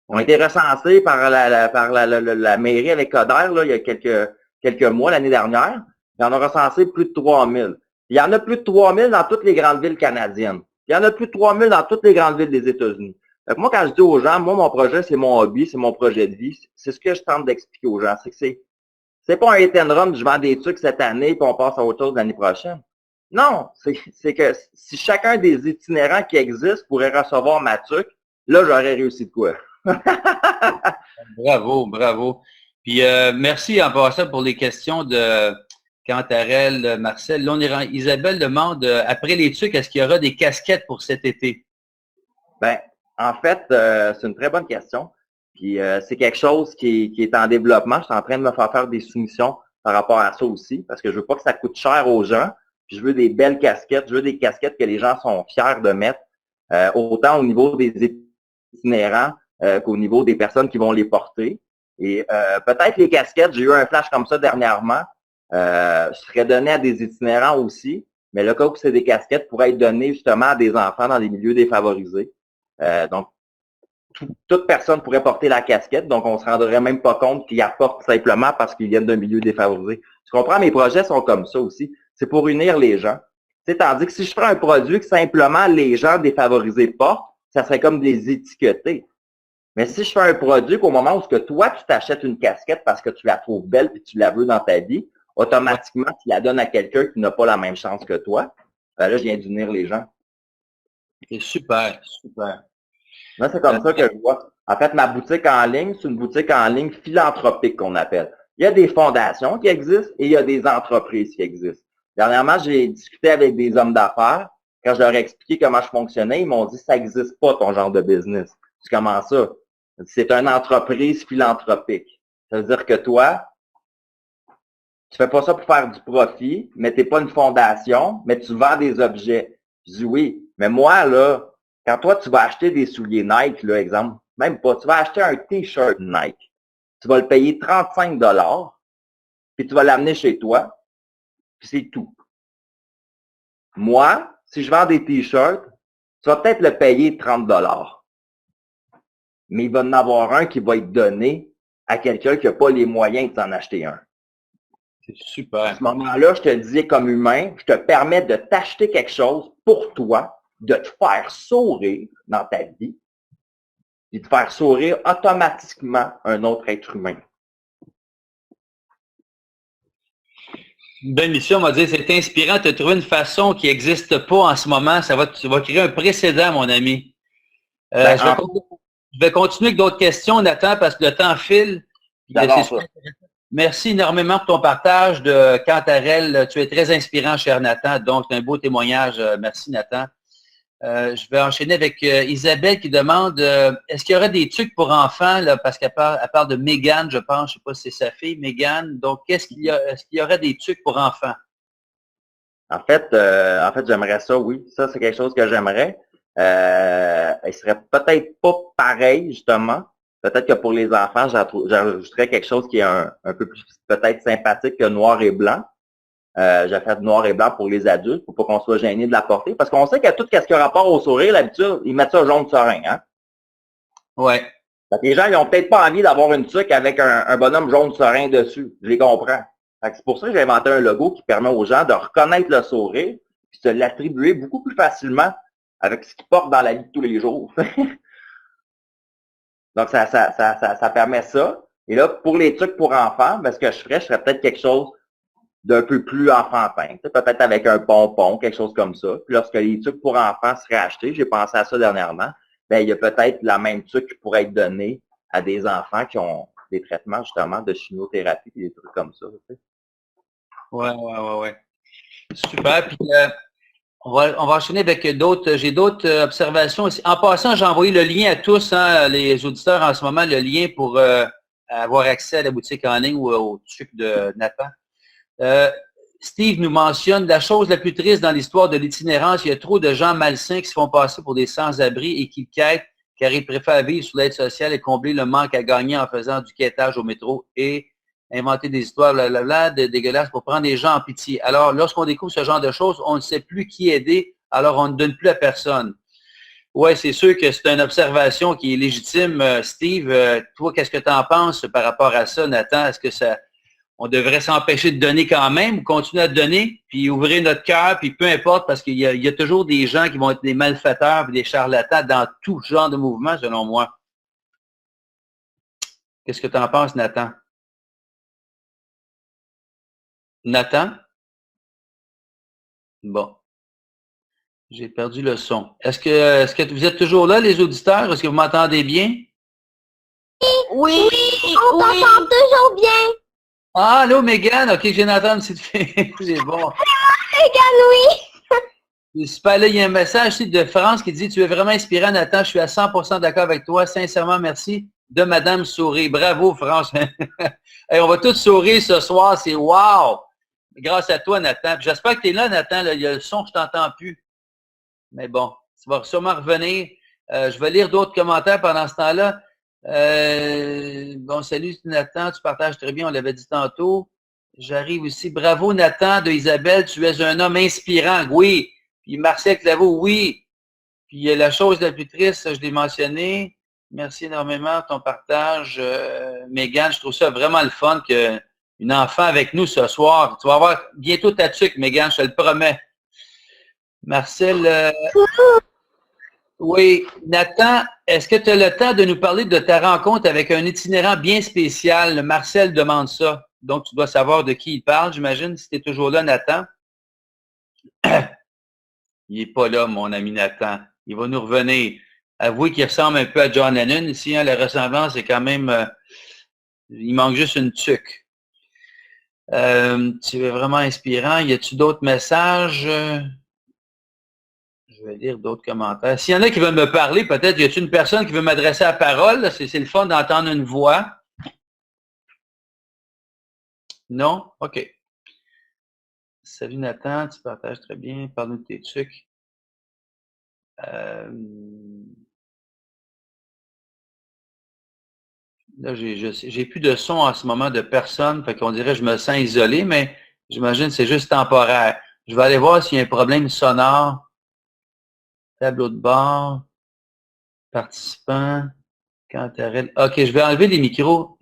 Ils ont été recensés par la mairie avec Coder, là, il y a quelques mois, l'année dernière. Ils en ont recensé plus de 3000. Il y en a plus de 3000 dans toutes les grandes villes canadiennes. Il y en a plus de 3000 dans toutes les grandes villes des États-Unis. Moi, quand je dis aux gens, moi, mon projet, c'est mon hobby, c'est mon projet de vie. C'est ce que je tente d'expliquer aux gens. C'est que c'est pas un hit and run, je vends des trucs cette année, puis on passe à autre chose l'année prochaine. Non, c'est que si chacun des itinérants qui existent pourrait recevoir ma truc, là, j'aurais réussi de quoi. Bravo, bravo. Puis merci en passant pour les questions de Cantarelle, Marcel. Là, Isabelle demande, après les trucs, est-ce qu'il y aura des casquettes pour cet été? Ben, en fait, c'est une très bonne question. Puis c'est quelque chose qui est en développement. Je suis en train de me faire des soumissions par rapport à ça aussi, parce que je veux pas que ça coûte cher aux gens. Puis je veux des belles casquettes. Je veux des casquettes que les gens sont fiers de mettre, autant au niveau des itinérants qu'au niveau des personnes qui vont les porter. Et peut-être les casquettes, j'ai eu un flash comme ça dernièrement, seraient données à des itinérants aussi, mais le cas où c'est des casquettes pourraient être données justement à des enfants dans les milieux défavorisés. Donc, toute personne pourrait porter la casquette, donc on se rendrait même pas compte qu'ils apportent simplement parce qu'ils viennent d'un milieu défavorisé. Tu comprends? Mes projets sont comme ça aussi. C'est pour unir les gens. Tu sais, tandis que si je ferais un produit que simplement les gens défavorisés portent, ça serait comme des étiquetés. Mais si je fais un produit qu'au moment où que toi, tu t'achètes une casquette parce que tu la trouves belle et tu la veux dans ta vie, automatiquement, tu la donnes à quelqu'un qui n'a pas la même chance que toi. Ben là, je viens d'unir les gens. C'est super, super. Moi, c'est comme ça que je vois. En fait, ma boutique en ligne, c'est une boutique en ligne philanthropique qu'on appelle. Il y a des fondations qui existent et il y a des entreprises qui existent. Dernièrement, j'ai discuté avec des hommes d'affaires. Quand je leur ai expliqué comment je fonctionnais, ils m'ont dit, ça n'existe pas ton genre de business. Je dis, comment ça? C'est une entreprise philanthropique. Ça veut dire que toi, tu fais pas ça pour faire du profit, mais tu n'es pas une fondation, mais tu vends des objets. Je dis oui, mais moi, là, quand toi, tu vas acheter des souliers Nike, là, exemple, même pas, tu vas acheter un T-shirt Nike. Tu vas le payer 35 $, puis tu vas l'amener chez toi, puis c'est tout. Moi, si je vends des T-shirts, tu vas peut-être le payer 30 $. Mais il va en avoir un qui va être donné à quelqu'un qui n'a pas les moyens de s'en acheter un. C'est super. À ce moment-là, je te dis, comme humain, je te permets de t'acheter quelque chose pour toi, de te faire sourire dans ta vie, et de faire sourire automatiquement un autre être humain. Une belle mission, on va dire, c'est inspirant. Tu as trouvé une façon qui n'existe pas en ce moment. Tu vas créer un précédent, mon ami. Je vais continuer avec d'autres questions, Nathan, parce que le temps file. Merci énormément pour ton partage de Cantarelle. Tu es très inspirant, cher Nathan. Donc, un beau témoignage. Merci, Nathan. Je vais enchaîner avec Isabelle qui demande est-ce qu'il y aurait des trucs pour enfants, là, parce qu'elle parle de Mégane, je pense, je ne sais pas si c'est sa fille, Mégane. Donc, est-ce qu'il y aurait des trucs pour enfants? En fait, j'aimerais ça, oui. Ça, c'est quelque chose que j'aimerais. Il serait peut-être pas pareil, justement. Peut-être que pour les enfants, j'ajouterais quelque chose qui est un peu plus peut-être sympathique que noir et blanc. J'ai fait noir et blanc pour les adultes, pour pas qu'on soit gêné de la porter. Parce qu'on sait que tout ce qui a rapport au sourire, l'habitude, ils mettent ça jaune serein, hein? Ouais. Fait que les gens, ils ont peut-être pas envie d'avoir une tuque avec un bonhomme jaune serein dessus. Je les comprends. C'est pour ça que j'ai inventé un logo qui permet aux gens de reconnaître le sourire et de l'attribuer beaucoup plus facilement avec ce qu'ils portent dans la vie de tous les jours. Donc, ça permet ça. Et là, pour les trucs pour enfants, ben, ce que je ferais peut-être quelque chose d'un peu plus enfantin. Peut-être avec un pompon, quelque chose comme ça. Puis lorsque les trucs pour enfants seraient achetés, j'ai pensé à ça dernièrement, ben, il y a peut-être la même truc qui pourrait être donné à des enfants qui ont des traitements justement de chimiothérapie et des trucs comme ça. Tu sais. Ouais. Super. Puis, on va enchaîner avec d'autres. J'ai d'autres observations aussi. En passant, j'ai envoyé le lien à tous, hein, les auditeurs en ce moment, le lien pour avoir accès à la boutique en ligne ou au truc de Nathan. Steve nous mentionne la chose la plus triste dans l'histoire de l'itinérance, il y a trop de gens malsains qui se font passer pour des sans-abri et qui quêtent car ils préfèrent vivre sous l'aide sociale et combler le manque à gagner en faisant du quêtage au métro et inventer des histoires dégueulasses pour prendre les gens en pitié. Alors, lorsqu'on découvre ce genre de choses, on ne sait plus qui aider, alors on ne donne plus à personne. Oui, c'est sûr que c'est une observation qui est légitime. Steve, toi, qu'est-ce que tu en penses par rapport à ça, Nathan? Est-ce que on devrait s'empêcher de donner quand même, continuer à donner, puis ouvrir notre cœur, puis peu importe, parce qu'il y a toujours des gens qui vont être des malfaiteurs, puis des charlatans dans tout genre de mouvement, selon moi. Qu'est-ce que tu en penses, Nathan? Nathan? Bon. J'ai perdu le son. Est-ce que vous êtes toujours là, les auditeurs? Est-ce que vous m'entendez bien? Oui, on t'entend toujours bien. Ah, allô, Mégane? OK, je viens d'entendre une petite fille. C'est bon. Mégane, oui. Super, là, il y a un message ici de France qui dit « Tu es vraiment inspirant, Nathan. Je suis à 100% d'accord avec toi. Sincèrement, merci. » De Madame Souris. Bravo, France. Hey, on va tous sourire ce soir. C'est wow! Grâce à toi, Nathan. J'espère que tu es là, Nathan. Là. Il y a le son que je t'entends plus. Mais bon, tu vas sûrement revenir. Je vais lire d'autres commentaires pendant ce temps-là. Bon, salut Nathan, tu partages très bien, on l'avait dit tantôt. J'arrive aussi. Bravo Nathan de Isabelle, tu es un homme inspirant, oui. Puis Marcel Claveau, oui. Puis la chose la plus triste, je l'ai mentionné. Merci énormément de ton partage, Mégane. Je trouve ça vraiment le fun qu'une enfant avec nous ce soir. Tu vas avoir bientôt ta tuque, Mégane, je te le promets. Marcel, oui. Nathan, est-ce que tu as le temps de nous parler de ta rencontre avec un itinérant bien spécial? Marcel demande ça. Donc, tu dois savoir de qui il parle, j'imagine, si tu es toujours là, Nathan. Il n'est pas là, mon ami Nathan. Il va nous revenir. Avouez qu'il ressemble un peu à John Lennon ici. Hein, la ressemblance est quand même... il manque juste une tuque. Tu es vraiment inspirant. Y a-t-il d'autres messages? Je vais lire d'autres commentaires. S'il y en a qui veulent me parler, peut-être y a-t-il une personne qui veut m'adresser la parole? C'est le fun d'entendre une voix. Non? OK. Salut Nathan, tu partages très bien. Parle-nous de tes trucs. Là, j'ai plus de son en ce moment de personne, fait qu'on dirait que je me sens isolé, mais j'imagine que c'est juste temporaire. Je vais aller voir s'il y a un problème sonore. Tableau de bord, participants, cantarelle. OK, je vais enlever les micros.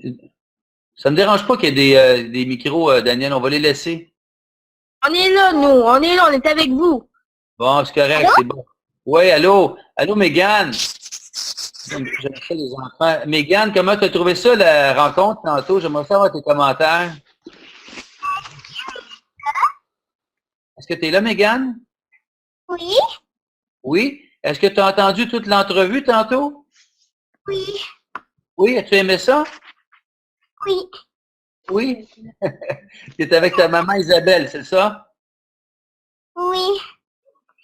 Ça ne me dérange pas qu'il y ait des micros, Daniel, on va les laisser. On est là, nous. On est là, on est avec vous. Bon, c'est correct, c'est bon. Oui, allô? Allô, Mégane? J'aime ça, les enfants. Mégane, comment tu as trouvé ça, la rencontre tantôt? J'aimerais savoir tes commentaires. Est-ce que tu es là, Mégane? Oui, Oui? Est-ce que tu as entendu toute l'entrevue tantôt? oui, Oui? As-tu aimé ça? oui, Oui? Tu es avec ta maman Isabelle, c'est ça? oui.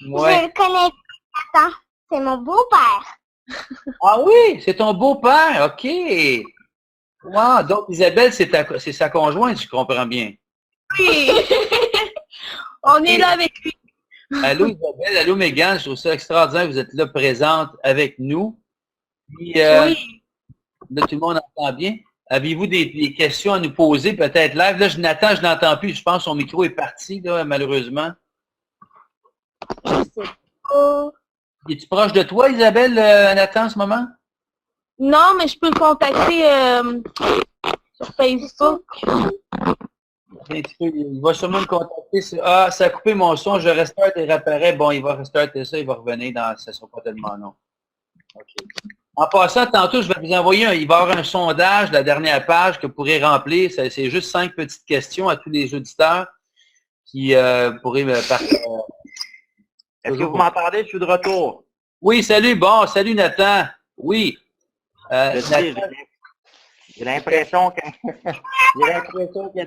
Je Ouais. le connais. Attends, c'est mon beau-père. Ah oui, c'est ton beau-père, OK. Wow, donc Isabelle, c'est sa conjointe, je comprends bien. Oui. On est là avec lui. Allô Isabelle, allô Mégane, je trouve ça extraordinaire que vous êtes là présente avec nous. Puis, Oui. là, tout le monde entend bien. Avez-vous des questions à nous poser, peut-être live? Là, Nathan, je n'entends plus. Je pense que son micro est parti, là, malheureusement. Je sais pas. Es-tu proche de toi, Isabelle, Nathan, en ce moment? Non, mais je peux le contacter sur Facebook. Un petit peu, il va sûrement me contacter. Ah, ça a coupé mon son, je restarte et réapparaît. Bon, il va restarter ça, il va revenir dans. Ça ne sera pas tellement long. OK. En passant, tantôt, je vais vous envoyer il va y avoir un sondage, la dernière page que vous pourrez remplir. C'est juste 5 petites questions à tous les auditeurs qui pourraient me partager. Est-ce que vous m'entendez? Je suis de retour. Oui, salut, bon, salut Nathan. Oui. Nathan, j'ai l'impression que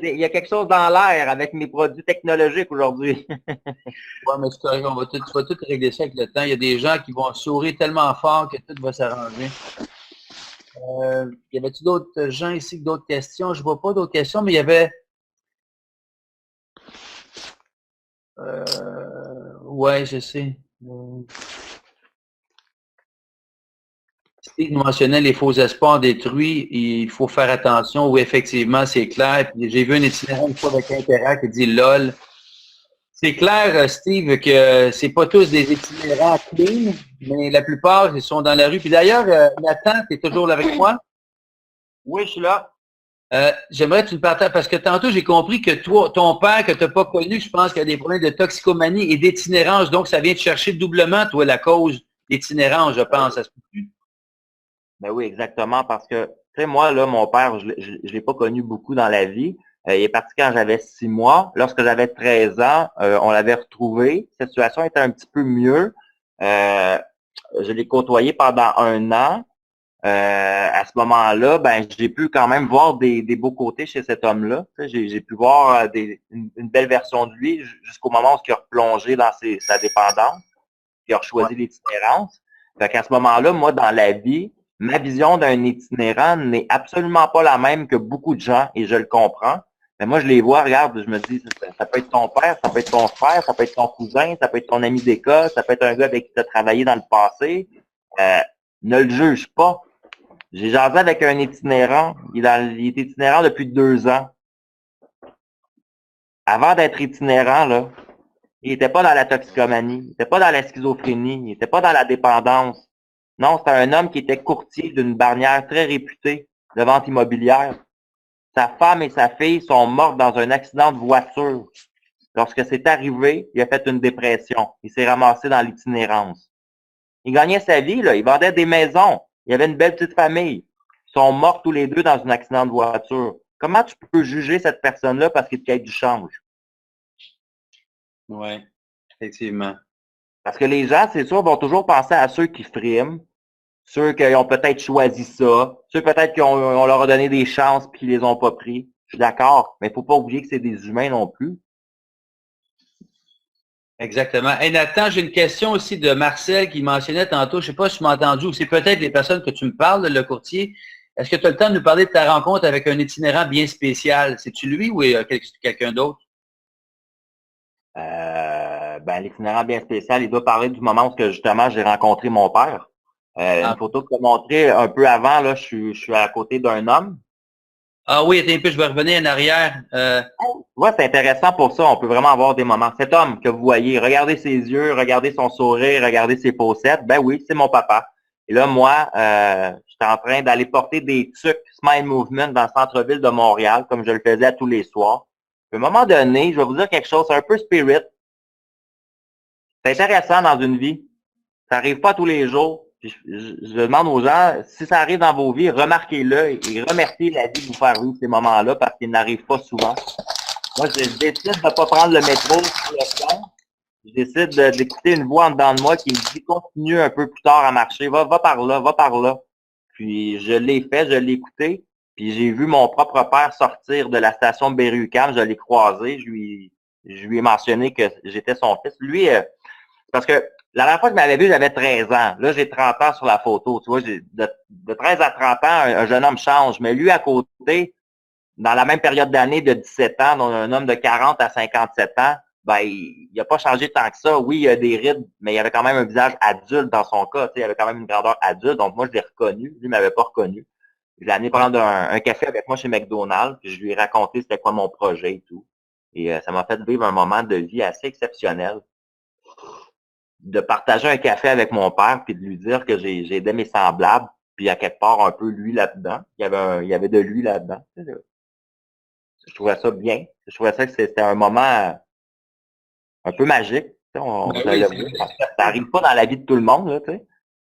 il y a quelque chose dans l'air avec mes produits technologiques aujourd'hui. Oui, mais c'est correct, tu vas tout régler ça avec le temps. Il y a des gens qui vont sourire tellement fort que tout va s'arranger. Y avait-tu d'autres gens ici avec d'autres questions? Je ne vois pas d'autres questions, mais il y avait... ouais, je sais. Steve mentionnait les faux espoirs détruits. Il faut faire attention. Oui, effectivement, c'est clair. Puis j'ai vu un itinérant une fois avec Interact qui dit LOL. C'est clair, Steve, que c'est pas tous des itinérants clean, mais la plupart, ils sont dans la rue. Puis d'ailleurs, Nathan, tu es toujours là avec moi? Oui, je suis là. J'aimerais que tu le partages, parce que tantôt, j'ai compris que toi, ton père, que tu n'as pas connu, je pense qu'il y a des problèmes de toxicomanie et d'itinérance. Donc, ça vient te chercher doublement, toi, la cause d'itinérance, je pense. Ça se peut-tu? Ben oui, exactement, parce que, tu sais, moi, là, mon père, je l'ai pas connu beaucoup dans la vie. Il est parti quand j'avais 6 mois. Lorsque j'avais 13 ans, on l'avait retrouvé. Cette situation était un petit peu mieux. Je l'ai côtoyé pendant 1 an. À ce moment-là, ben, j'ai pu quand même voir des beaux côtés chez cet homme-là. Tu sais, j'ai pu voir une belle version de lui jusqu'au moment où il a replongé dans sa dépendance, il a choisi l'itinérance. Fait qu'à ce moment-là, moi, dans la vie, ma vision d'un itinérant n'est absolument pas la même que beaucoup de gens, et je le comprends. Mais moi, je les vois, regarde, je me dis, ça peut être ton père, ça peut être ton frère, ça peut être ton cousin, ça peut être ton ami d'école, ça peut être un gars avec qui tu as travaillé dans le passé. Ne le juge pas. J'ai jasé avec un itinérant. Il est itinérant depuis 2 ans. Avant d'être itinérant, là, il n'était pas dans la toxicomanie, il n'était pas dans la schizophrénie, il n'était pas dans la dépendance. Non, c'était un homme qui était courtier d'une bannière très réputée de vente immobilière. Sa femme et sa fille sont mortes dans un accident de voiture. Lorsque c'est arrivé, il a fait une dépression. Il s'est ramassé dans l'itinérance. Il gagnait sa vie, là. Il vendait des maisons. Il avait une belle petite famille. Ils sont morts tous les deux dans un accident de voiture. Comment tu peux juger cette personne-là parce qu'il te paye du change? Oui, effectivement. Parce que les gens, c'est sûr, vont toujours penser à ceux qui friment, ceux qui ont peut-être choisi ça, ceux peut-être on leur a donné des chances puis qu'ils les ont pas pris. Je suis d'accord, mais il faut pas oublier que c'est des humains non plus. Exactement. Et Nathan, j'ai une question aussi de Marcel qui mentionnait tantôt, je ne sais pas si tu m'as entendu, ou c'est peut-être les personnes que tu me parles, le courtier. Est-ce que tu as le temps de nous parler de ta rencontre avec un itinérant bien spécial? C'est-tu lui ou quelqu'un d'autre? L'itinérant bien spécial, il doit parler du moment où justement j'ai rencontré mon père. Une photo que je t'ai montrée un peu avant, là, je suis à côté d'un homme. Ah oui, attends un peu, je vais revenir en arrière. Ouais, c'est intéressant pour ça. On peut vraiment avoir des moments. Cet homme que vous voyez, regardez ses yeux, regardez son sourire, regardez ses pausettes. Ben oui, c'est mon papa. Et là, moi, j'étais en train d'aller porter des tucs Smile Movement dans le centre-ville de Montréal, comme je le faisais à tous les soirs. À un moment donné, je vais vous dire quelque chose, c'est un peu spirit. C'est intéressant dans une vie. Ça n'arrive pas tous les jours. Puis je demande aux gens, si ça arrive dans vos vies, remarquez-le et remerciez la vie de vous faire vivre ces moments-là parce qu'ils n'arrivent pas souvent. Moi, je décide de ne pas prendre le métro sur le plan. Je décide d'écouter une voix en dedans de moi qui me dit continue un peu plus tard à marcher, va par là, va par là. Puis je l'ai fait, je l'ai écouté. Puis j'ai vu mon propre père sortir de la station de Berry-UQAM, je l'ai croisé, je lui ai mentionné que j'étais son fils. Lui, parce que la dernière fois que je m'avais vu, j'avais 13 ans. Là, j'ai 30 ans sur la photo. Tu vois, de 13 à 30 ans, un jeune homme change. Mais lui, à côté, dans la même période d'année de 17 ans, donc un homme de 40 à 57 ans, ben, il n'a pas changé tant que ça. Oui, il a des rides, mais il avait quand même un visage adulte dans son cas. Tu sais, il avait quand même une grandeur adulte. Donc, moi, je l'ai reconnu. Lui, il m'avait pas reconnu. Je l'ai amené prendre un café avec moi chez McDonald's. Puis je lui ai raconté c'était quoi mon projet et tout. Et ça m'a fait vivre un moment de vie assez exceptionnel de partager un café avec mon père puis de lui dire que j'ai aidé mes semblables puis à quelque part un peu lui là-dedans. Il y avait de lui là-dedans. Je trouvais ça bien. Je trouvais ça que c'était un moment un peu magique. Ça n'arrive pas dans la vie de tout le monde. Là,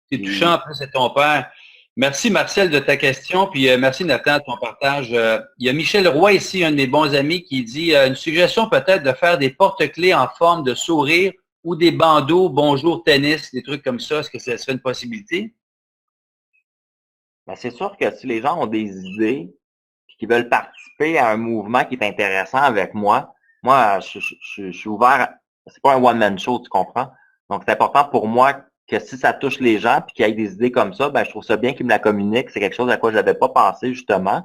C'est touchant, après, c'est ton père. Merci, Marcel, de ta question, puis merci, Nathan, de ton partage. Il y a Michel Roy ici, un de mes bons amis, qui dit une suggestion peut-être de faire des porte-clés en forme de sourire ou des bandeaux, bonjour tennis, des trucs comme ça. Est-ce que ça serait une possibilité? Ben, c'est sûr que si les gens ont des idées et qu'ils veulent participer à un mouvement qui est intéressant avec moi, je suis ouvert. C'est pas un one-man show, tu comprends? Donc, c'est important pour moi que si ça touche les gens puis qu'il y ait des idées comme ça, ben, je trouve ça bien qu'ils me la communiquent. C'est quelque chose à quoi je n'avais pas pensé, justement.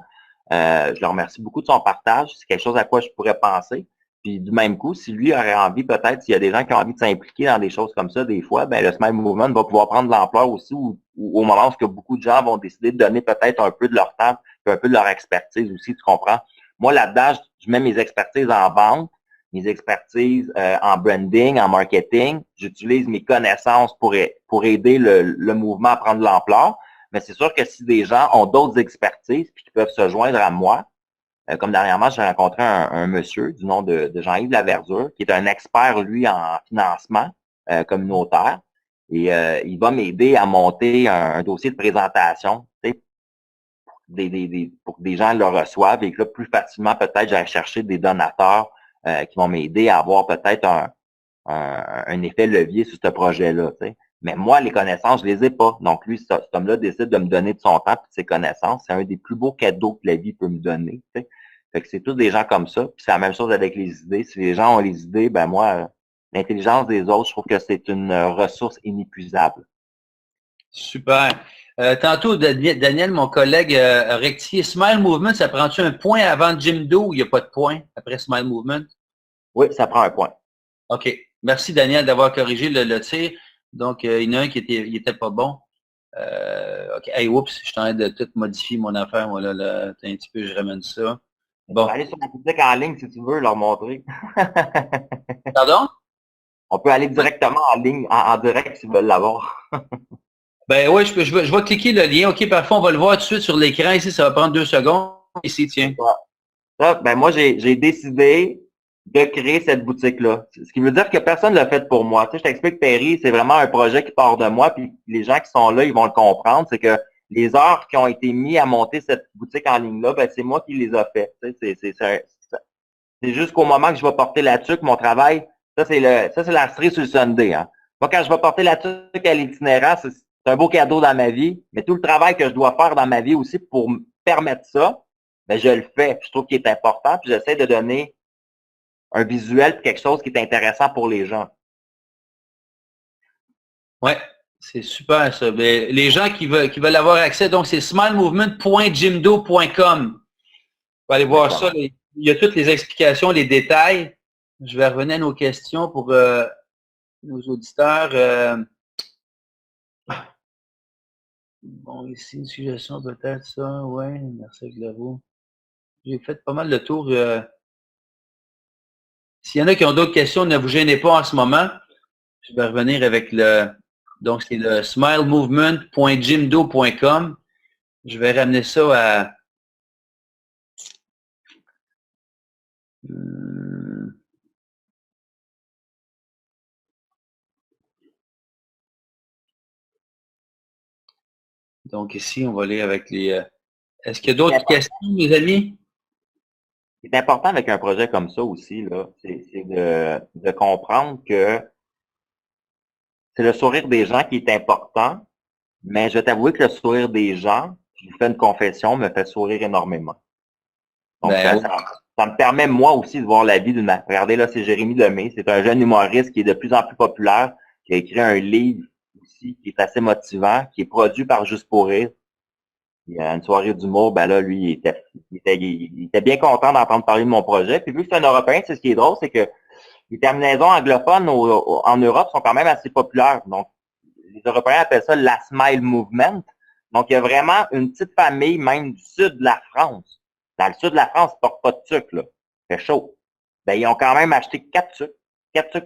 Je le remercie beaucoup de son partage. C'est quelque chose à quoi je pourrais penser. Puis du même coup, si lui aurait envie, peut-être, s'il y a des gens qui ont envie de s'impliquer dans des choses comme ça, des fois, ben le Smile Movement va pouvoir prendre de l'ampleur aussi au moment où que beaucoup de gens vont décider de donner peut-être un peu de leur temps, puis un peu de leur expertise aussi, tu comprends? Moi, là-dedans, je mets mes expertises en vente, mes expertises en branding, en marketing. J'utilise mes connaissances pour aider le mouvement à prendre de l'ampleur. Mais c'est sûr que si des gens ont d'autres expertises puis qui peuvent se joindre à moi, comme dernièrement, j'ai rencontré un monsieur du nom de Jean-Yves Laverdure, qui est un expert, lui, en financement communautaire. Et il va m'aider à monter un dossier de présentation, tu sais, pour que des gens le reçoivent et que là, plus facilement, peut-être, j'allais chercher des donateurs qui vont m'aider à avoir peut-être un effet levier sur ce projet-là. Tu sais. Mais moi, les connaissances, je les ai pas. Donc, lui, cet homme-là décide de me donner de son temps et de ses connaissances. C'est un des plus beaux cadeaux que la vie peut me donner. Tu sais. Fait que c'est tous des gens comme ça. Puis c'est la même chose avec les idées. Si les gens ont les idées, ben moi, l'intelligence des autres, je trouve que c'est une ressource inépuisable. Super. Tantôt, Daniel, mon collègue, a rectifié Smile Movement, ça prend-tu un point avant Jim Doe ou il n'y a pas de point après Smile Movement? Oui, ça prend un point. OK. Merci, Daniel, d'avoir corrigé le tir. Donc, il y en a un qui était pas bon. OK. Hey, oups, je suis en train de tout modifier mon affaire. Moi, là, un petit peu, je ramène ça. Bon. On peut aller sur la boutique en ligne si tu veux leur montrer. Pardon? On peut aller directement en ligne, en direct s'ils veulent l'avoir. Ben oui, je vais cliquer le lien. OK, parfois, on va le voir tout de suite sur l'écran. Ici, ça va prendre 2 secondes. Ici, tiens. Ça, ben moi, j'ai décidé de créer cette boutique-là. Ce qui veut dire que personne ne l'a fait pour moi. Tu sais, je t'explique, Perry, c'est vraiment un projet qui part de moi, puis les gens qui sont là, ils vont le comprendre. C'est que les heures qui ont été mis à monter cette boutique en ligne-là, ben c'est moi qui les a fait. Tu sais, c'est jusqu'au moment que je vais porter la tuque, mon travail, ça c'est la cerise sur le Sunday. Hein. Moi, quand je vais porter la tuque à l'itinérant, c'est un beau cadeau dans ma vie, mais tout le travail que je dois faire dans ma vie aussi pour me permettre ça, ben je le fais. Je trouve qu'il est important, puis j'essaie de donner un visuel, quelque chose qui est intéressant pour les gens. Ouais, c'est super ça. Mais les gens qui veulent avoir accès, donc c'est smilemovement.jimdo.com. Vous pouvez aller voir ça. Il y a toutes les explications, les détails. Je vais revenir à nos questions pour nos auditeurs. Bon, ici, une suggestion peut-être ça. Oui, merci Glavo. J'ai fait pas mal de tours. S'il y en a qui ont d'autres questions, ne vous gênez pas en ce moment. Je vais revenir avec donc c'est le smilemovement.jimdo.com. Je vais ramener ça à donc ici, on va aller avec les... Est-ce qu'il y a d'autres questions, mes amis? C'est important avec un projet comme ça aussi, là, c'est de comprendre que c'est le sourire des gens qui est important, mais je vais t'avouer que le sourire des gens, je vous fais une confession, me fait sourire énormément. Donc, ça me permet moi aussi de voir la vie d'une manière. Regardez, là, c'est Jérémy Lemay. C'est un jeune humoriste qui est de plus en plus populaire, qui a écrit un livre aussi qui est assez motivant, qui est produit par Juste pour rire. Il y a une soirée d'humour, ben là, lui, il était bien content d'entendre parler de mon projet. Puis vu que c'est un Européen, c'est ce qui est drôle, c'est que les terminaisons anglophones en Europe sont quand même assez populaires. Donc, les Européens appellent ça la Smile Movement. Donc, il y a vraiment une petite famille, même du sud de la France. Dans le sud de la France, ils ne portent pas de tuque, là. C'est chaud. Ben, ils ont quand même acheté 4 tuques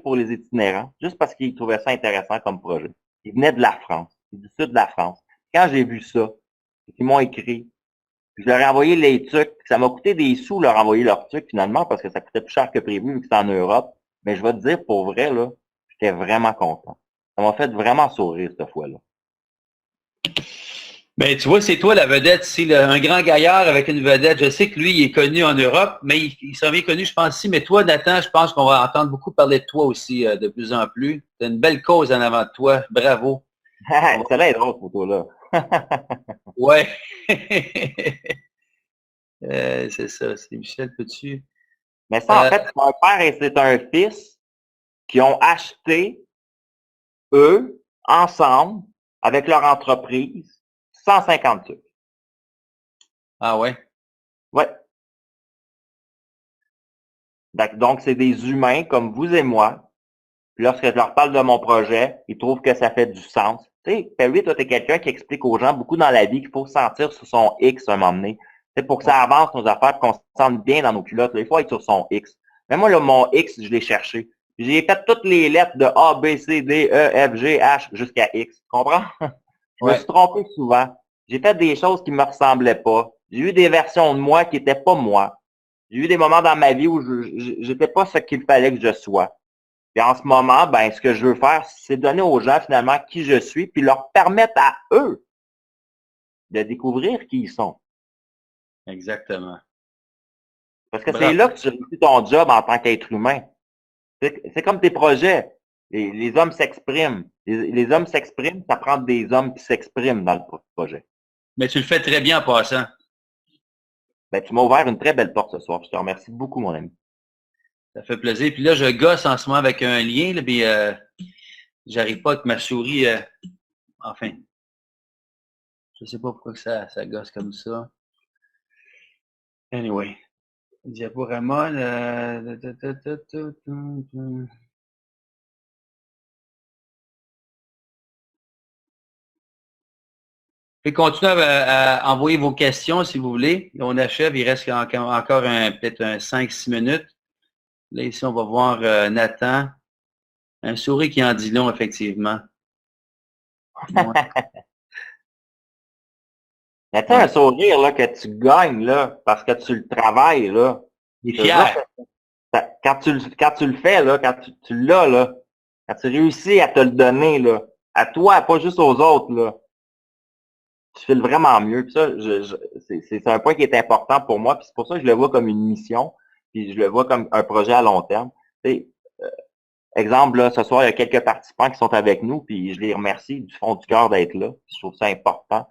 pour les itinérants, juste parce qu'ils trouvaient ça intéressant comme projet. Ils venaient de la France, du sud de la France. Quand j'ai vu ça, ils m'ont écrit. Puis je leur ai envoyé les tuques. Ça m'a coûté des sous leur envoyer leurs tuques finalement parce que ça coûtait plus cher que prévu vu que c'est en Europe. Mais je vais te dire, pour vrai, là, j'étais vraiment content. Ça m'a fait vraiment sourire cette fois-là. Ben, tu vois, c'est toi la vedette ici, un grand gaillard avec une vedette. Je sais que lui, il est connu en Europe, mais il s'en vient connu, je pense, ici. Mais toi, Nathan, je pense qu'on va entendre beaucoup parler de toi aussi de plus en plus. Tu as une belle cause en avant de toi. Bravo. Celle-là est drôle, cette photo-là. Ouais. C'est ça, c'est Michel Petit. Mais ça, en fait, c'est un père et c'est un fils qui ont acheté, eux, ensemble, avec leur entreprise, 150 tuques. Ah ouais? Ouais. Donc, c'est des humains comme vous et moi. Puis lorsque je leur parle de mon projet, ils trouvent que ça fait du sens. Tu sais, Perry, toi, t'es quelqu'un qui explique aux gens beaucoup dans la vie qu'il faut se sentir sur son X à un moment donné. C'est pour que ça avance nos affaires, qu'on se sente bien dans nos culottes. Là, il faut être sur son X. Mais moi, là, mon X, je l'ai cherché. J'ai fait toutes les lettres de A, B, C, D, E, F, G, H jusqu'à X. Tu comprends? Je me suis trompé souvent. J'ai fait des choses qui me ressemblaient pas. J'ai eu des versions de moi qui n'étaient pas moi. J'ai eu des moments dans ma vie où j'étais pas ce qu'il fallait que je sois. Puis en ce moment, ben, ce que je veux faire, c'est donner aux gens finalement qui je suis, puis leur permettre à eux de découvrir qui ils sont. Exactement. Parce que c'est là que tu réussis ton job en tant qu'être humain. C'est comme tes projets. Les hommes s'expriment. Les hommes s'expriment, ça prend des hommes qui s'expriment dans le projet. Mais tu le fais très bien en passant. Ben, tu m'as ouvert une très belle porte ce soir. Je te remercie beaucoup, mon ami. Ça fait plaisir. Puis là, je gosse en ce moment avec un lien, là, puis j'arrive pas avec ma souris. Enfin, je sais pas pourquoi que ça gosse comme ça. Anyway. Diaporama. Et continuez à envoyer vos questions si vous voulez. On achève. Il reste encore peut-être 5-6 minutes. Là, ici, on va voir Nathan. Un souris qui en dit long, effectivement. Ouais. Mais tu sais, un sourire là, que tu gagnes là, parce que tu le travailles, là. Il est Je te jure fier. que quand tu le fais, là, quand tu l'as, là, quand tu réussis à te le donner, là, à toi, pas juste aux autres, là, tu fais vraiment mieux. Puis ça, c'est un point qui est important pour moi. Puis c'est pour ça que je le vois comme une mission. Puis je le vois comme un projet à long terme. Tu sais, exemple, là, ce soir, il y a quelques participants qui sont avec nous, puis je les remercie du fond du cœur d'être là. Puis je trouve ça important.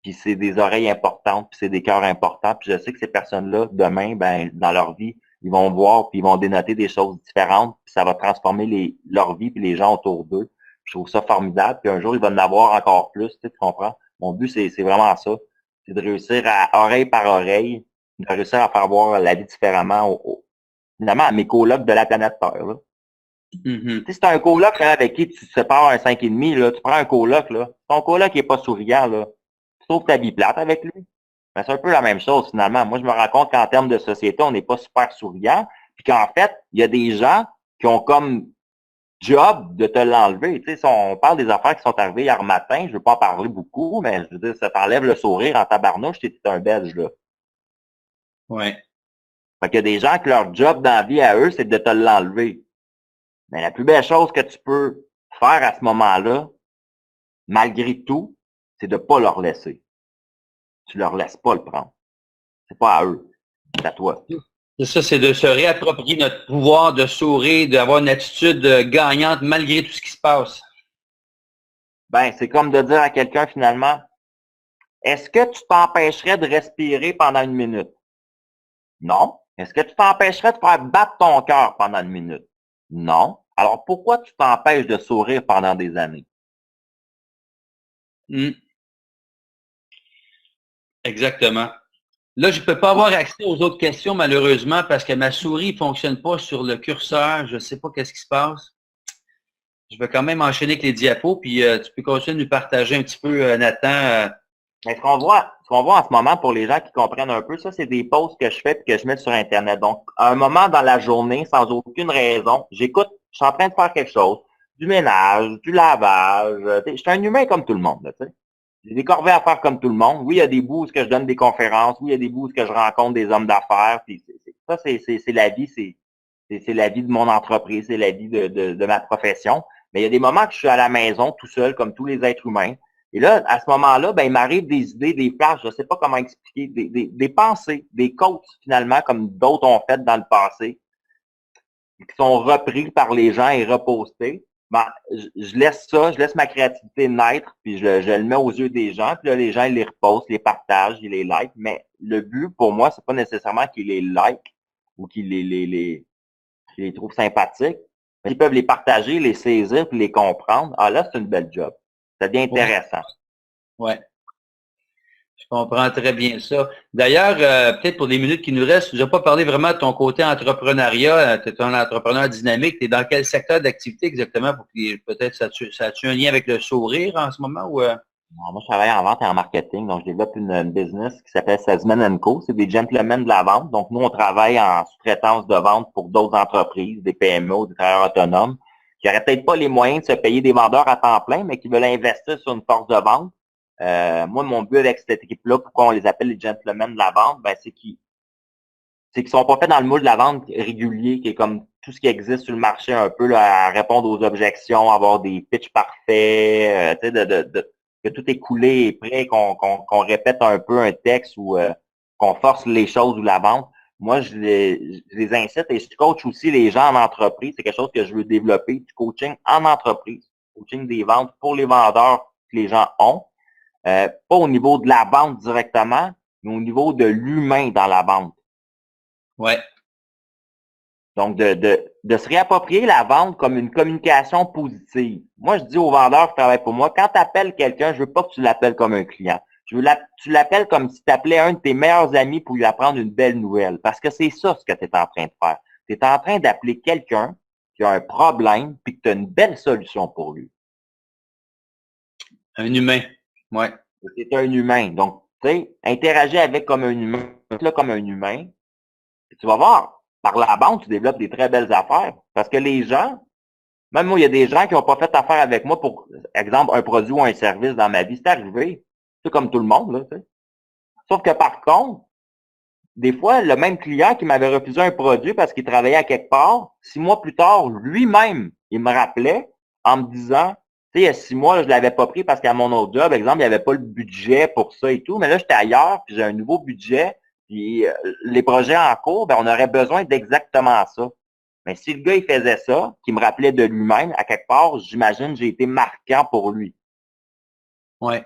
Puis c'est des oreilles importantes, puis c'est des cœurs importants. Puis je sais que ces personnes-là, demain, ben, dans leur vie, ils vont voir, puis ils vont dénoter des choses différentes, puis ça va transformer leur vie, puis les gens autour d'eux. Je trouve ça formidable. Puis un jour, ils vont en avoir encore plus, tu comprends? Mon but, c'est vraiment ça. C'est de réussir à oreille par oreille, de réussir à faire voir la vie différemment finalement, à mes colocs de la planète Terre. Là. Mm-hmm. Si c'est un coloc là, avec qui tu te sépares un 5,5, là, tu prends un coloc, là. Ton coloc qui est pas souriant, là, tu trouves ta vie plate avec lui. Ben, c'est un peu la même chose, finalement. Moi, je me rends compte qu'en termes de société, on n'est pas super souriant, puis qu'en fait, il y a des gens qui ont comme job de te l'enlever. Tu sais, si on parle des affaires qui sont arrivées hier matin, je veux pas en parler beaucoup, mais je veux dire, ça t'enlève le sourire en tabarnouche, t'es un Belge, là. Ouais. Fait qu'il y a des gens que leur job dans la vie à eux, c'est de te l'enlever. Mais la plus belle chose que tu peux faire à ce moment-là, malgré tout, c'est de pas leur laisser. Tu leur laisses pas le prendre. C'est pas à eux, c'est à toi. C'est ça, c'est de se réapproprier notre pouvoir de sourire, d'avoir une attitude gagnante malgré tout ce qui se passe. Ben, c'est comme de dire à quelqu'un finalement, est-ce que tu t'empêcherais de respirer pendant une minute? Non. Est-ce que tu t'empêcherais de faire battre ton cœur pendant une minute? Non. Alors pourquoi tu t'empêches de sourire pendant des années? Exactement. Là, je ne peux pas avoir accès aux autres questions, malheureusement, parce que ma souris ne fonctionne pas sur le curseur. Je ne sais pas qu'est-ce qui se passe. Je vais quand même enchaîner avec les diapos, puis tu peux continuer de nous partager un petit peu, Nathan. Mais ce qu'on voit en ce moment pour les gens qui comprennent un peu, ça, c'est des posts que je fais et que je mets sur Internet. Donc, à un moment dans la journée, sans aucune raison, j'écoute, je suis en train de faire quelque chose, du ménage, du lavage. Je suis un humain comme tout le monde, là, tu sais. J'ai des corvées à faire comme tout le monde. Oui, il y a des bouts où je donne des conférences. Oui, il y a des bouts où je rencontre des hommes d'affaires. Puis ça, c'est la vie, c'est la vie de mon entreprise, c'est la vie de ma profession. Mais il y a des moments que je suis à la maison tout seul, comme tous les êtres humains. Et là, à ce moment-là, ben, il m'arrive des idées, des flashs, je ne sais pas comment expliquer, des pensées, des coachs, finalement, comme d'autres ont fait dans le passé, qui sont repris par les gens et repostés. Ben, je laisse ça, je laisse ma créativité naître, puis je le mets aux yeux des gens, puis là, les gens, ils les repostent, les partagent, ils les likent. Mais le but, pour moi, c'est pas nécessairement qu'ils les likent ou qu'ils les trouvent sympathiques. Mais ils peuvent les partager, les saisir, puis les comprendre. Ah là, c'est une belle job. Ça devient intéressant. Ouais. Je comprends très bien ça. D'ailleurs, peut-être pour les minutes qui nous restent, tu n'as pas parlé vraiment de ton côté entrepreneuriat. Tu es un entrepreneur dynamique. Tu es dans quel secteur d'activité exactement? Pour que peut-être ça a-tu un lien avec le sourire en ce moment? Ou, Moi, je travaille en vente et en marketing, donc je développe une business qui s'appelle Salesman Co. C'est des gentlemen de la vente. Donc, nous, on travaille en sous-traitance de vente pour d'autres entreprises, des PME, des travailleurs autonomes, qui n'auraient peut-être pas les moyens de se payer des vendeurs à temps plein, mais qui veulent investir sur une force de vente. Moi, mon but avec cette équipe-là, pourquoi on les appelle les gentlemen de la vente, ben, c'est qu'ils sont pas faits dans le moule de la vente régulier, qui est comme tout ce qui existe sur le marché un peu, là, à répondre aux objections, avoir des pitchs parfaits, tu sais, que tout est coulé et prêt, qu'on répète un peu un texte ou qu'on force les choses ou la vente. Moi, je les incite et je coach aussi les gens en entreprise. C'est quelque chose que je veux développer, du coaching en entreprise, coaching des ventes pour les vendeurs que les gens ont. Pas au niveau de la vente directement, mais au niveau de l'humain dans la vente. ouais. Donc, de se réapproprier la vente comme une communication positive. Moi, je dis aux vendeurs qui travaillent pour moi, quand tu appelles quelqu'un, je veux pas que tu l'appelles comme un client. Tu l'appelles comme si tu appelais un de tes meilleurs amis pour lui apprendre une belle nouvelle. Parce que c'est ça ce que tu es en train de faire. Tu es en train d'appeler quelqu'un qui a un problème puis que tu as une belle solution pour lui. Un humain. Ouais. C'est un humain. Donc, tu sais, interagis avec comme un humain, là comme un humain. Et tu vas voir, par la vente, tu développes des très belles affaires. Parce que les gens, même moi, il y a des gens qui n'ont pas fait affaire avec moi pour, exemple, un produit ou un service dans ma vie. C'est arrivé. C'est comme tout le monde, là, tu sais. Sauf que par contre, des fois, le même client qui m'avait refusé un produit parce qu'il travaillait à quelque part, 6 mois plus tard, lui-même, il me rappelait en me disant, tu sais, il y a 6 mois, là, je l'avais pas pris parce qu'à mon autre job, exemple, il n'y avait pas le budget pour ça et tout, mais là, j'étais ailleurs, puis j'ai un nouveau budget, puis les projets en cours, ben, on aurait besoin d'exactement ça. Mais si le gars, il faisait ça, qu'il me rappelait de lui-même, à quelque part, j'imagine, j'ai été marquant pour lui. Ouais.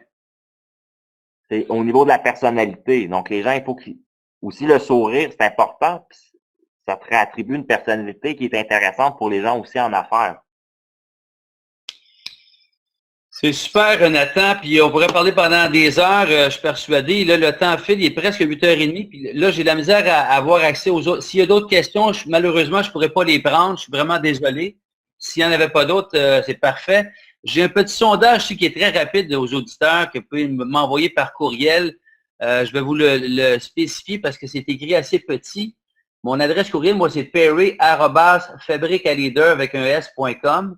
C'est au niveau de la personnalité. Donc, les gens, il faut qu'ils... Aussi, le sourire, c'est important. Puis ça te réattribue une personnalité qui est intéressante pour les gens aussi en affaires. C'est super, Nathan. Puis on pourrait parler pendant des heures, je suis persuadé. Là, le temps file, il est presque 8h30. Puis là, j'ai de la misère à avoir accès aux autres. S'il y a d'autres questions, malheureusement, je ne pourrais pas les prendre. Je suis vraiment désolé. S'il n'y en avait pas d'autres, c'est parfait. J'ai un petit sondage ici qui est très rapide aux auditeurs que vous pouvez m'envoyer par courriel. Je vais vous le spécifier parce que c'est écrit assez petit. Mon adresse courriel, moi, c'est perry@fabriqueleader avec un s.com.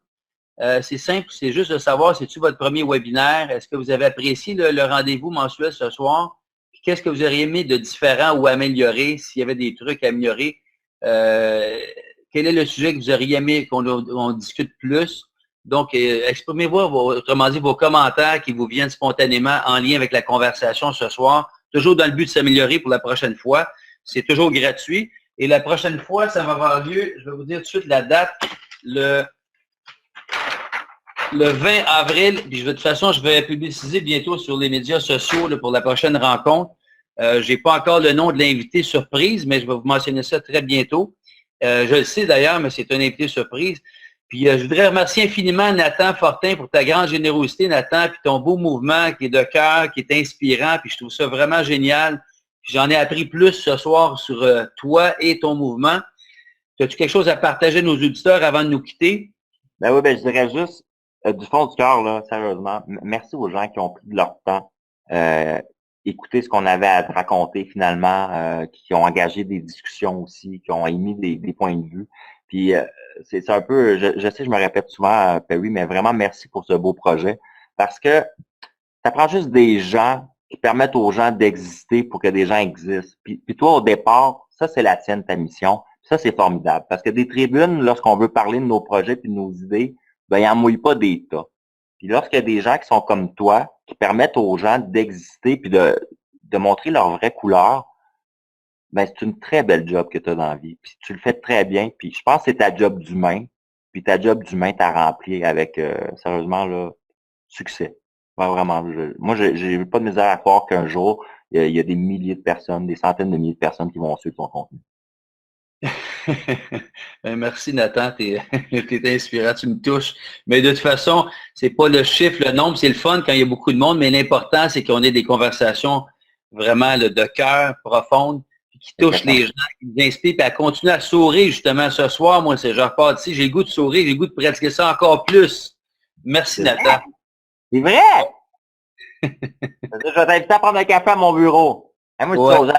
C'est simple, c'est juste de savoir, c'est-tu votre premier webinaire? Est-ce que vous avez apprécié le rendez-vous mensuel ce soir? Qu'est-ce que vous auriez aimé de différent ou améliorer, s'il y avait des trucs à améliorer? Quel est le sujet que vous auriez aimé qu'on discute plus? Donc, exprimez-vous, autrement dit, vos commentaires qui vous viennent spontanément en lien avec la conversation ce soir, toujours dans le but de s'améliorer pour la prochaine fois. C'est toujours gratuit. Et la prochaine fois, ça va avoir lieu, je vais vous dire tout de suite la date, le 20 avril, puis de toute façon, je vais publiciser bientôt sur les médias sociaux là, pour la prochaine rencontre. Je n'ai pas encore le nom de l'invité surprise, mais je vais vous mentionner ça très bientôt. Je le sais d'ailleurs, mais c'est un invité surprise. Puis je voudrais remercier infiniment Nathan Fortin pour ta grande générosité, Nathan, puis ton beau mouvement qui est de cœur, qui est inspirant, puis je trouve ça vraiment génial. Puis j'en ai appris plus ce soir sur toi et ton mouvement. As-tu quelque chose à partager à nos auditeurs avant de nous quitter? Ben oui, je dirais juste, du fond du cœur, là, sérieusement, merci aux gens qui ont pris de leur temps, écouter ce qu'on avait à te raconter finalement, qui ont engagé des discussions aussi, qui ont émis des points de vue. Puis c'est un peu, je sais, je me répète souvent, Perry, mais vraiment merci pour ce beau projet. Parce que ça prend juste des gens qui permettent aux gens d'exister pour que des gens existent. Puis toi, au départ, ça, c'est la tienne, ta mission. Ça, c'est formidable. Parce que des tribunes, lorsqu'on veut parler de nos projets et de nos idées, ben, ils n'en mouillent pas des tas. Puis lorsqu'il y a des gens qui sont comme toi, qui permettent aux gens d'exister puis de montrer leur vraie couleur, ben, c'est une très belle job que tu as dans la vie. Puis tu le fais très bien. Puis je pense que c'est ta job d'humain. Puis ta job d'humain t'as rempli avec, sérieusement, là, succès. Ouais, vraiment. Moi, j'ai pas de misère à croire qu'un jour, il y a des milliers de personnes, des centaines de milliers de personnes qui vont suivre ton contenu. Merci Nathan, t'es inspirant, tu me touches. Mais de toute façon, c'est pas le chiffre, le nombre, c'est le fun quand il y a beaucoup de monde, mais l'important, c'est qu'on ait des conversations vraiment là, de cœur, profondes, qui touchent les gens, qui nous inspirent, puis à continuer à sourire justement ce soir. Moi, je repars d'ici, j'ai le goût de sourire, j'ai le goût de pratiquer ça encore plus. Merci Nathan. C'est vrai! Je vais t'inviter à prendre un café à mon bureau. Hein, moi, je dis aux gens,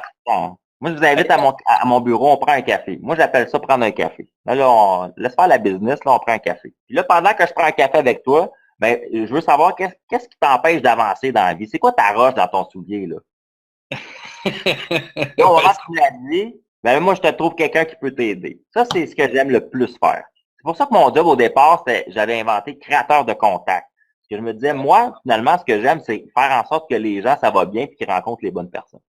moi, je vous invite à mon bureau, on prend un café. Moi, j'appelle ça prendre un café. Là, on laisse faire la business, là, on prend un café. Puis là, pendant que je prends un café avec toi, ben, je veux savoir qu'est-ce qui t'empêche d'avancer dans la vie? C'est quoi ta roche dans ton soulier, là? Là, on rentre dans la vie, ben, moi, je te trouve quelqu'un qui peut t'aider. Ça, c'est ce que j'aime le plus faire. C'est pour ça que mon job, au départ, j'avais inventé créateur de contact. Parce que je me disais, moi, finalement, ce que j'aime, c'est faire en sorte que les gens, ça va bien et qu'ils rencontrent les bonnes personnes.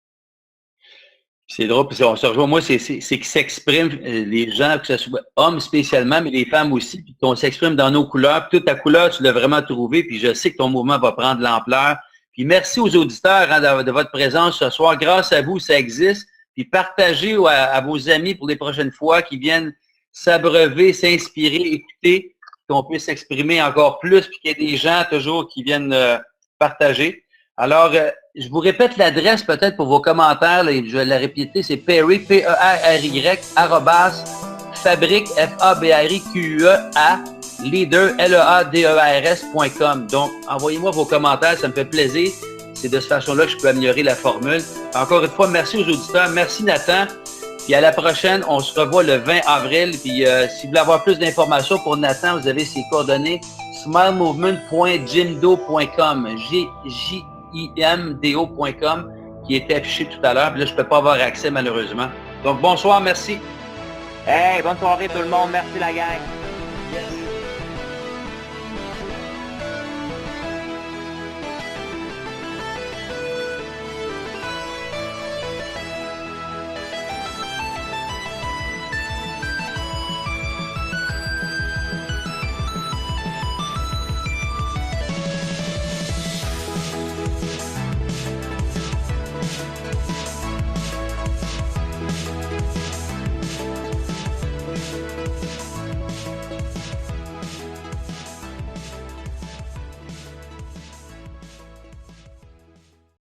C'est drôle, puis on se rejoint. Moi, c'est qu'ils s'expriment, les gens, que ce soit hommes spécialement, mais les femmes aussi, puis qu'on s'exprime dans nos couleurs. Puis toute ta couleur, tu l'as vraiment trouvée, puis je sais que ton mouvement va prendre l'ampleur. Puis merci aux auditeurs hein, de votre présence ce soir. Grâce à vous, ça existe. Puis partagez à vos amis pour les prochaines fois qui viennent s'abreuver, s'inspirer, écouter, qu'on puisse s'exprimer encore plus, puis qu'il y ait des gens toujours qui viennent partager. Alors, je vous répète l'adresse peut-être pour vos commentaires, là, je vais la répéter, c'est Perry, P-E-R-R-Y, @fabrique, F-A-B-R-I-Q-E-A, leader, L-E-A-D-E-R-S.com. Donc, envoyez-moi vos commentaires, ça me fait plaisir. C'est de cette façon-là que je peux améliorer la formule. Encore une fois, merci aux auditeurs, merci Nathan. Puis à la prochaine, on se revoit le 20 avril. Puis si vous voulez avoir plus d'informations pour Nathan, vous avez ses coordonnées, smilemovement.jimdo.com, J-J-I-M-D-O.com, qui était affiché tout à l'heure. Puis là, je ne peux pas avoir accès malheureusement. Donc, bonsoir, merci. Hey, bonne soirée tout le monde. Merci la gang. Yes.